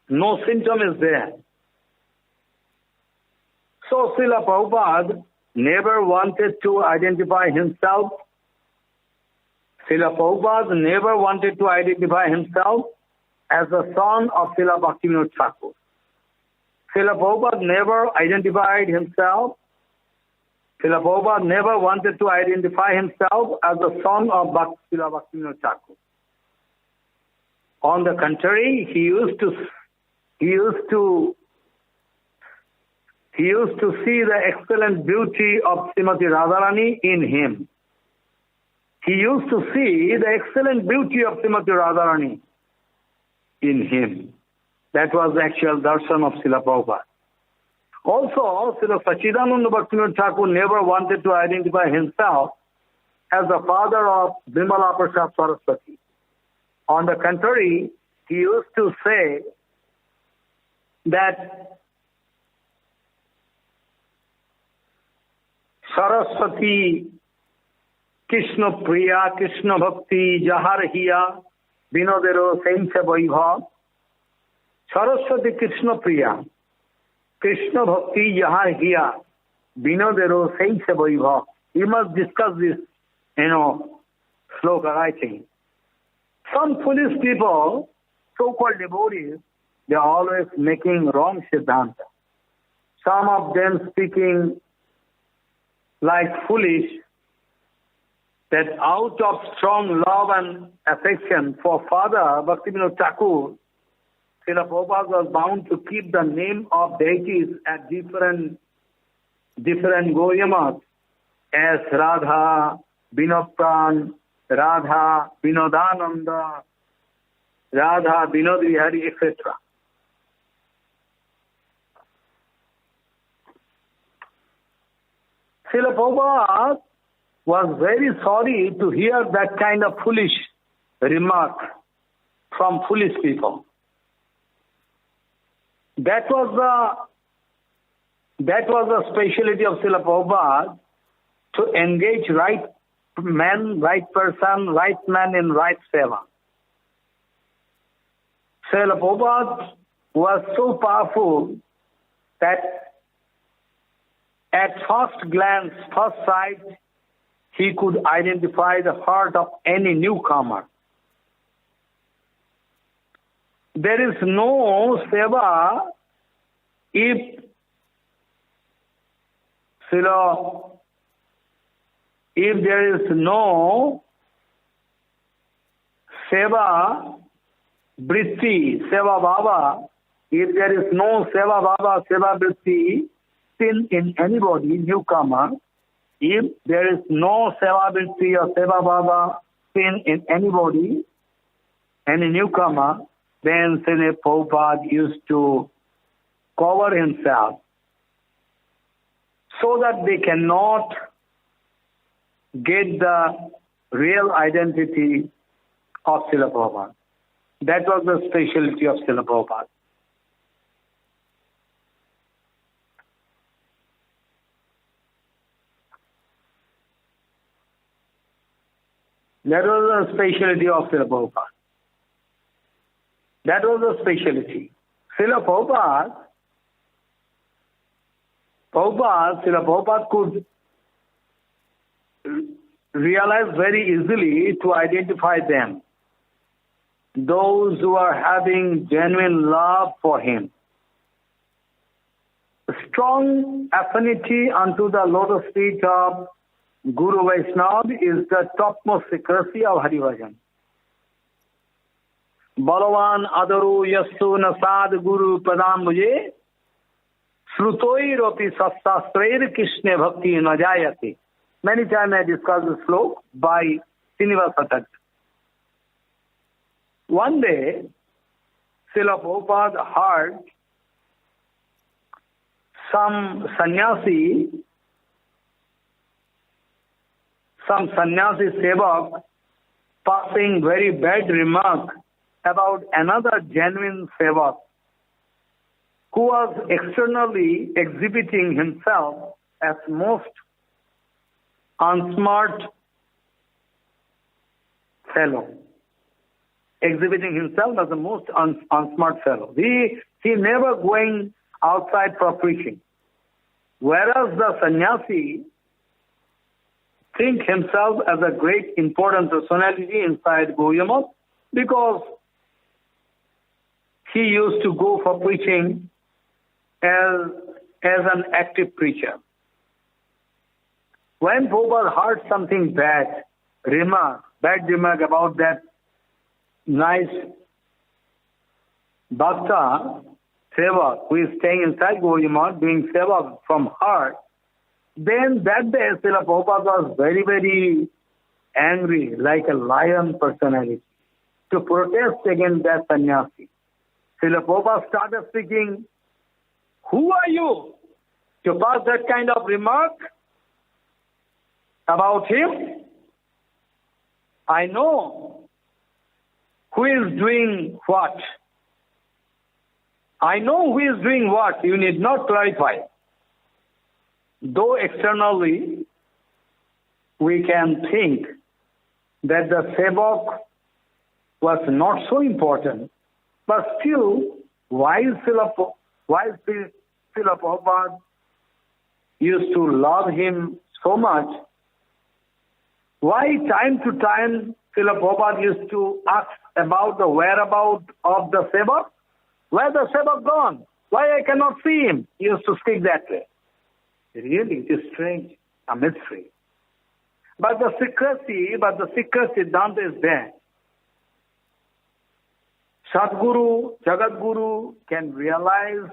No symptom is there. So Srila Prabhupada never wanted to identify himself. Srila Prabhupada never wanted to identify himself as the son of Srila Bhaktivinoda Thakur. Srila Prabhupada never identified himself. Srila Prabhupada never wanted to identify himself as the son of Srila Bhaktivinoda Thakur. On the contrary, he used to see the excellent beauty of Srimati Radharani in him. He used to see the excellent beauty of Srimati Radharani in him. That was the actual darshan of Srila Prabhupada. Also, Srila Sachidananda Bhaktivinoda Thakur never wanted to identify himself as the father of Vimala Prasad Saraswati. On the contrary, he used to say that Saraswati Krishna Priya Krishna Bhakti Jahar Hiya Vinodero Saincha Vaibhav. Saraswati Krishna Priya Krishna Bhakti Jahar Hiya Vinodero Saincha Vaibhav. You must discuss this, sloka, I think. Some foolish people, so-called devotees, they are always making wrong siddhanta. Some of them speaking like foolish, that out of strong love and affection for Father Bhaktivinoda Thakur, Srila Prabhupada was bound to keep the name of deities at different Goyamas as Radha, Vinodpran, Radha, Vinodananda, Radha, Vinodvihari, etc. Srila Prabhupada was very sorry to hear that kind of foolish remark from foolish people. That was the specialty of Srila Prabhupada, to engage right man, right person, right man in right seva. Srila Prabhupada was so powerful that at first glance, first sight, he could identify the heart of any newcomer. There is no seva if there is no seva vritti, seva bhava, if there is no seva bhava, seva vritti, sin in anybody, newcomer, if there is no seva vritti or seva bhava, sin in anybody, any newcomer, then Srila Prabhupada used to cover himself so that they cannot get the real identity of Srila Prabhupada. That was the specialty of Srila Prabhupada. That was the specialty of Srila Prabhupada. That was the specialty. Srila Prabhupada could realize very easily to identify them, those who are having genuine love for him. Strong affinity unto the lotus feet of Guru Vaishnava is the topmost secrecy of Hari Bhajan. Balavan adaru yasu nasad guru padambuje srutoir api sastrair Krishna bhakti najayate. Many times I discussed this sloka by Srinivasa. One day, Srila Prabhupada heard some sannyasi sevak passing very bad remark about another genuine sevak who was externally exhibiting himself as most unsmart fellow. Exhibiting himself as the most unsmart fellow. He never going outside for preaching. Whereas the sannyasi think himself as a great important personality inside Goyamat because he used to go for preaching as an active preacher. When Prabhupada heard something bad remark about that nice Bhakta, Seva, who is staying inside Gaudiya Math, doing Seva from heart, then that day Srila Prabhupada was very, very angry, like a lion personality, to protest against that sannyasi. Srila Prabhupada started speaking, who are you to pass that kind of remark about him? I know who is doing what. I know who is doing what. You need not clarify. Though externally we can think that the sevak was not so important, but still, why Srila Prabhupada used to love him so much? Why time to time Srila Prabhupada used to ask about the whereabouts of the sevak? Where the sevak gone? Why I cannot see him? He used to speak that way. Really, it is strange, a mystery. But the secrecy Siddhanta is there. Sadguru, Jagadguru can realize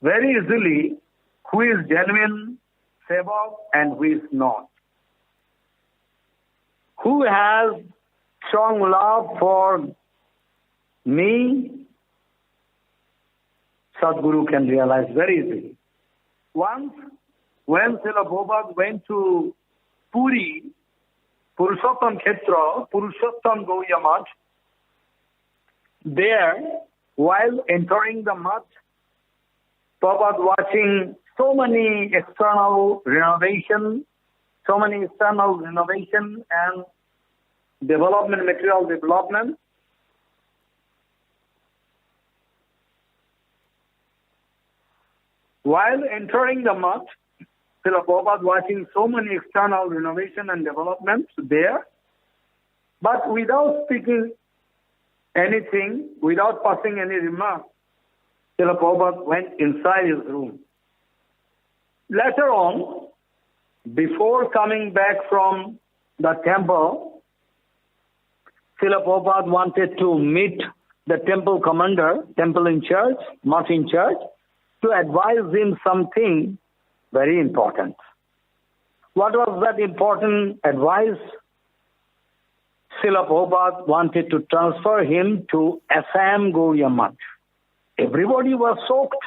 very easily who is genuine sevak and who is not. Who has strong love for me, Sadguru can realize very easily. Once, when Srila Prabhupada went to Puri, Purushottam Khetra, Purushottam Gaudiya Math, there, while entering the Math, Prabhupada watching so many external renovation and development, material development. While entering the Math, Srila Prabhupada watching so many external renovation and developments there, but without speaking anything, without passing any remark, Srila Prabhupada went inside his room. Later on, before coming back from the temple, Srila Prabhupada wanted to meet the temple commander, temple in charge, Math in charge, to advise him something very important. What was that important advice? Srila Prabhupada wanted to transfer him to Assam Gaudiya Math. Everybody was shocked.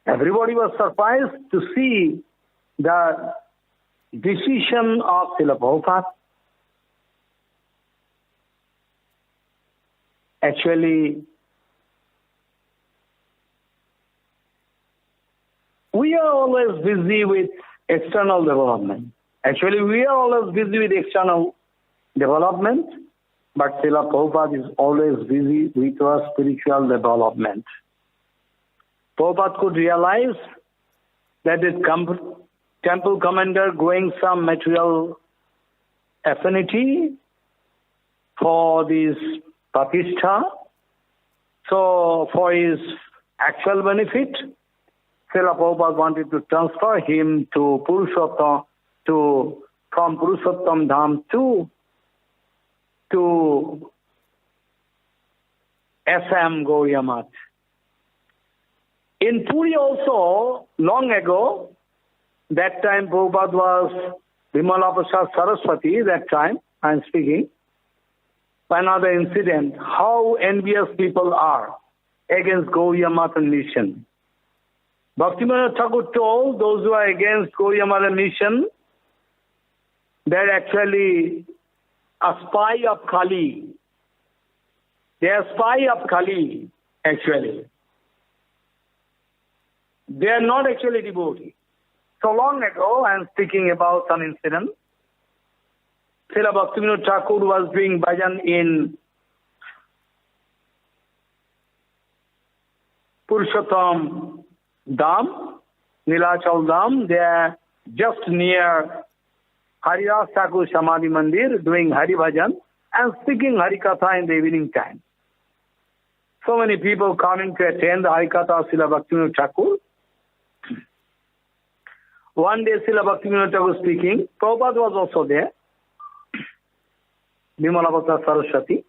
Everybody was surprised to see the decision of Srila Prabhupada. Actually, we are always busy with external development. But Srila Prabhupada is always busy with our spiritual development. Prabhupada could realize that the temple commander going some material affinity for this Patishtha. So for his actual benefit, Srila Prabhupada wanted to transfer him to Purushottam, from Purushottam Dham to Assam Gaudiya Math. In Puri also, long ago, that time Prabhupada was Vimala Prasad Saraswati, that time I'm speaking. Another incident, how envious people are against Gaudiya Math mission. Bhaktivinoda Thakur told those who are against Gaudiya Math mission, they're actually a spy of Kali. They are spy of Kali, actually. They are not actually devotees. So long ago, I am speaking about some incident. Srila Bhaktivinoda Thakur was doing bhajan in Purushottam Dham, Nilachal Dham. They are just near Haridas Thakur Samadhi Mandir, doing Hari Bhajan and speaking Harikatha in the evening time. So many people coming to attend the Harikatha of Srila Bhaktivinoda Thakur. One day Srila Bhaktivinoda Thakur speaking, Prabhupada was also there, Vimala Prasad Saraswati.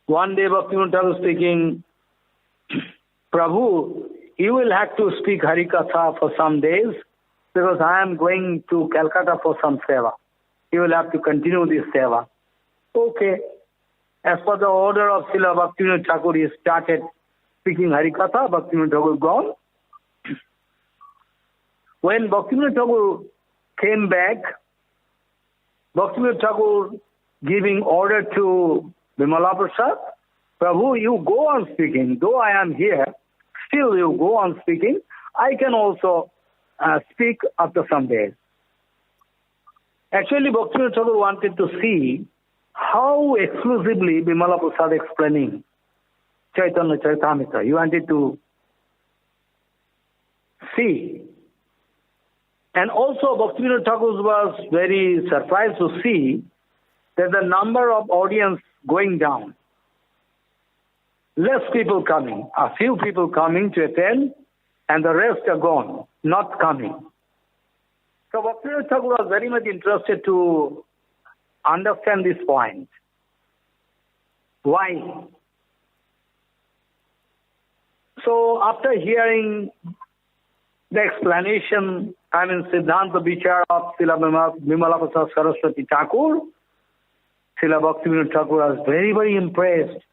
One day Bhaktivinoda Thakur speaking, Prabhu, you will have to speak Harikatha for some days because I am going to Calcutta for some seva. You will have to continue this seva. Okay. As per the order of Srila Bhaktivinoda Thakur, he started speaking Harikatha. Bhaktivinoda Thakur gone. When Bhaktivinoda Thakur came back, Bhaktivinoda Thakur giving order to Vimala Prasad, Prabhu, you go on speaking. Though I am here, still you go on speaking. I can also speak after some days. Actually, Bhaktivinoda Thakur wanted to see how exclusively Vimala Prasad explaining Chaitanya Charitamrita. He wanted to see. And also Bhaktivinoda Thakur was very surprised to see that the number of audience going down. Less people coming, a few people coming to attend, and the rest are gone, not coming. So Bhaktivinoda Thakur was very much interested to understand this point. Why? So after hearing the explanation, Siddhanta Vichara of Srila Vimala Prasad Saraswati Thakur, Srila Bhaktivinoda Thakur was very, very impressed.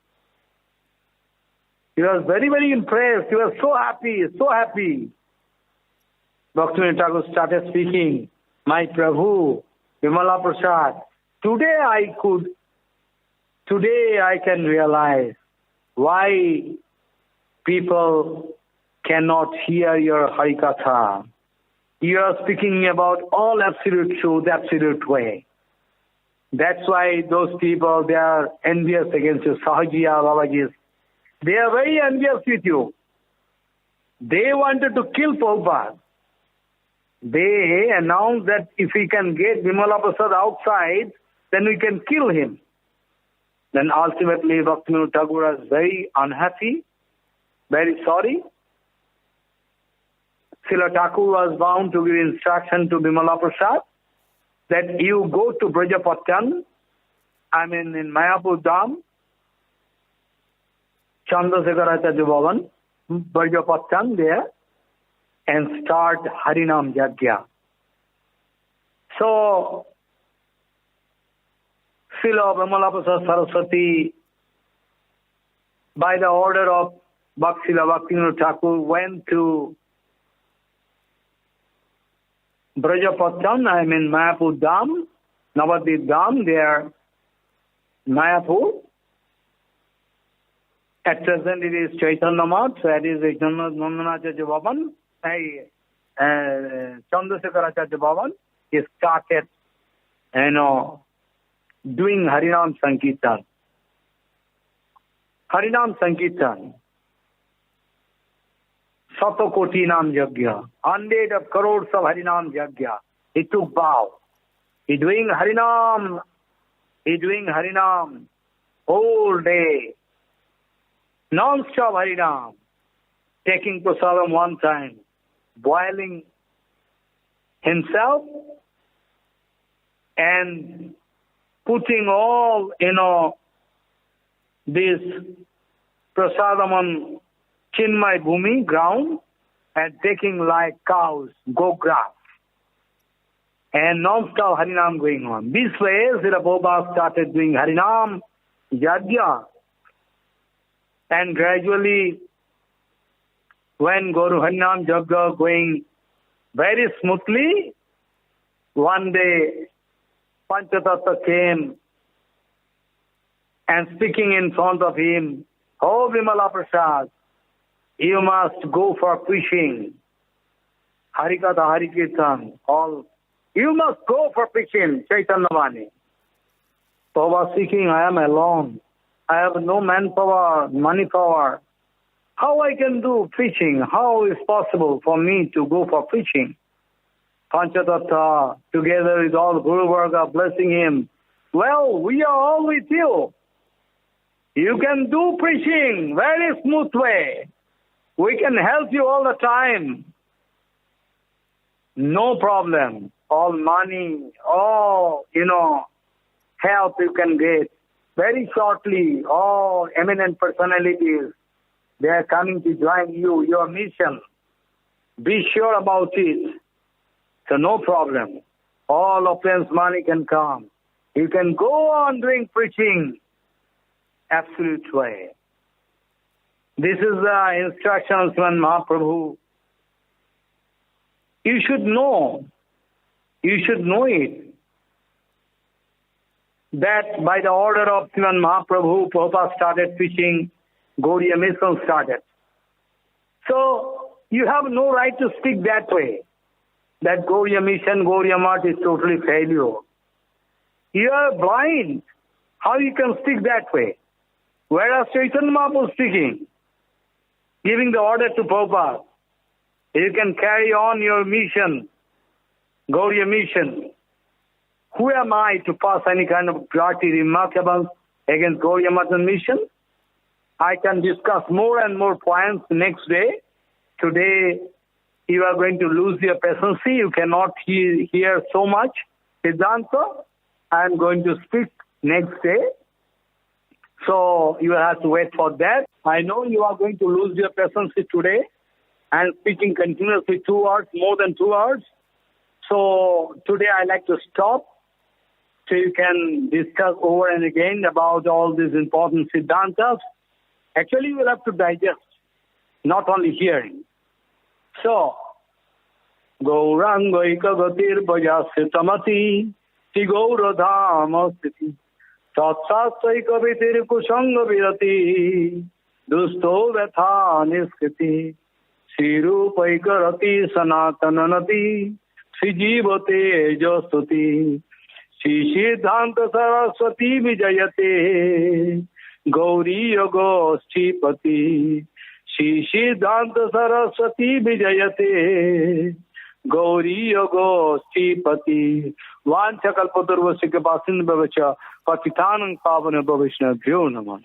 He was very, very impressed. He was so happy, so happy. Bhaktivinoda Thakur started speaking, my Prabhu, Vimala Prasad, today I can realize why people cannot hear your Harikatha. You are speaking about all absolute truth, absolute way. That's why those people, they are envious against you, Sahajiya, Babajis. They are very envious with you. They wanted to kill Prabhupada. They announced that if we can get Vimala Prasad outside, then we can kill him. Then ultimately Bhaktivinoda Thakur was very unhappy, very sorry. Srila Thakur was bound to give instruction to Vimala Prasad that you go to Brajapattan, in Mayapur Dham, Chandrasekhar Bhavan, Brajapattan there, and start Harinam Yajna. So, Srila Vimala Prasad Saraswati, by the order of Srila Bhaktivinoda Thakur, went to Brajapattan, Mayapur Dham, Navadvip Dham, there, Mayapur. At present it is Chaitanya Math, so it is Nandana Bhavan, Chandrasekhar Bhavan. He started, doing Harinam Sankirtan. Harinam Sankirtan. Satakoti Nam Yajna. Hundreds of crores of Harinam Yajna. He took vow. He doing Harinam. Whole day. Non-stop Harinam. Taking prasadam one time. Boiling himself. And putting all, this prasadam on Chinmay Bhumi, ground, and taking like cows, go grass. And non-stop Harinam going on. This way, Srila Prabhupada started doing Harinam Yajna. And gradually, when Guru Harinam Yajna going very smoothly, one day, Panchatattva came and speaking in front of him, "Oh, Vimala Prasad, you must go for preaching. Harikatha, Harikirtan, all. You must go for preaching, Chaitanya Vani." Prabhupada speaking, I am alone. I have no manpower, money power. How I can do preaching? How is possible for me to go for preaching? Panchatattva, together with all Guru Varga, blessing him. Well, we are all with you. You can do preaching very smooth way. We can help you all the time. No problem. All money, all, help you can get. very shortly, all eminent personalities, they are coming to join you, your mission. Be sure about it. So no problem. All opulence money can come. You can go on doing preaching. Absolute way. This is the instruction of Sriman Mahaprabhu. You should know. You should know it. That by the order of Sriman Mahaprabhu, Prabhupada started preaching, Gaudiya mission started. So you have no right to speak that way. That Gaudiya mission, Gaudiya Math is totally failure. You are blind. How you can speak that way? Whereas Chaitanya Mahaprabhu speaking, giving the order to Prabhupada, you can carry on your mission, Gaudiya mission. Who am I to pass any kind of dirty remarkable against Gaudiya Math mission? I can discuss more and more points next day. Today, you are going to lose your patience. You cannot hear so much Siddhanta. I am going to speak next day. So you have to wait for that. I know you are going to lose your patience today and speaking continuously 2 hours, more than 2 hours. So today I like to stop so you can discuss over and again about all these important Siddhantas. Actually, you will have to digest, not only hearing. So, Gaurangaika Gatir Bhajasya Tamati Ti Gauradhama Sthiti Tatsastaika Vitir Kusanga Virati Dusto Vetha Niskriti Sirupaika Rati Sanatananati Sijivate Jostuti Shri Siddhanta Saraswati Vijayate Gauri Yogo Shripati Shri Siddhanta Saraswati Vijayate Gauri Yogo Shripati Vancha Kalpatarvasya Pasin Bhavacha Patitanam Pavana Bhavishna Bhyo Namana.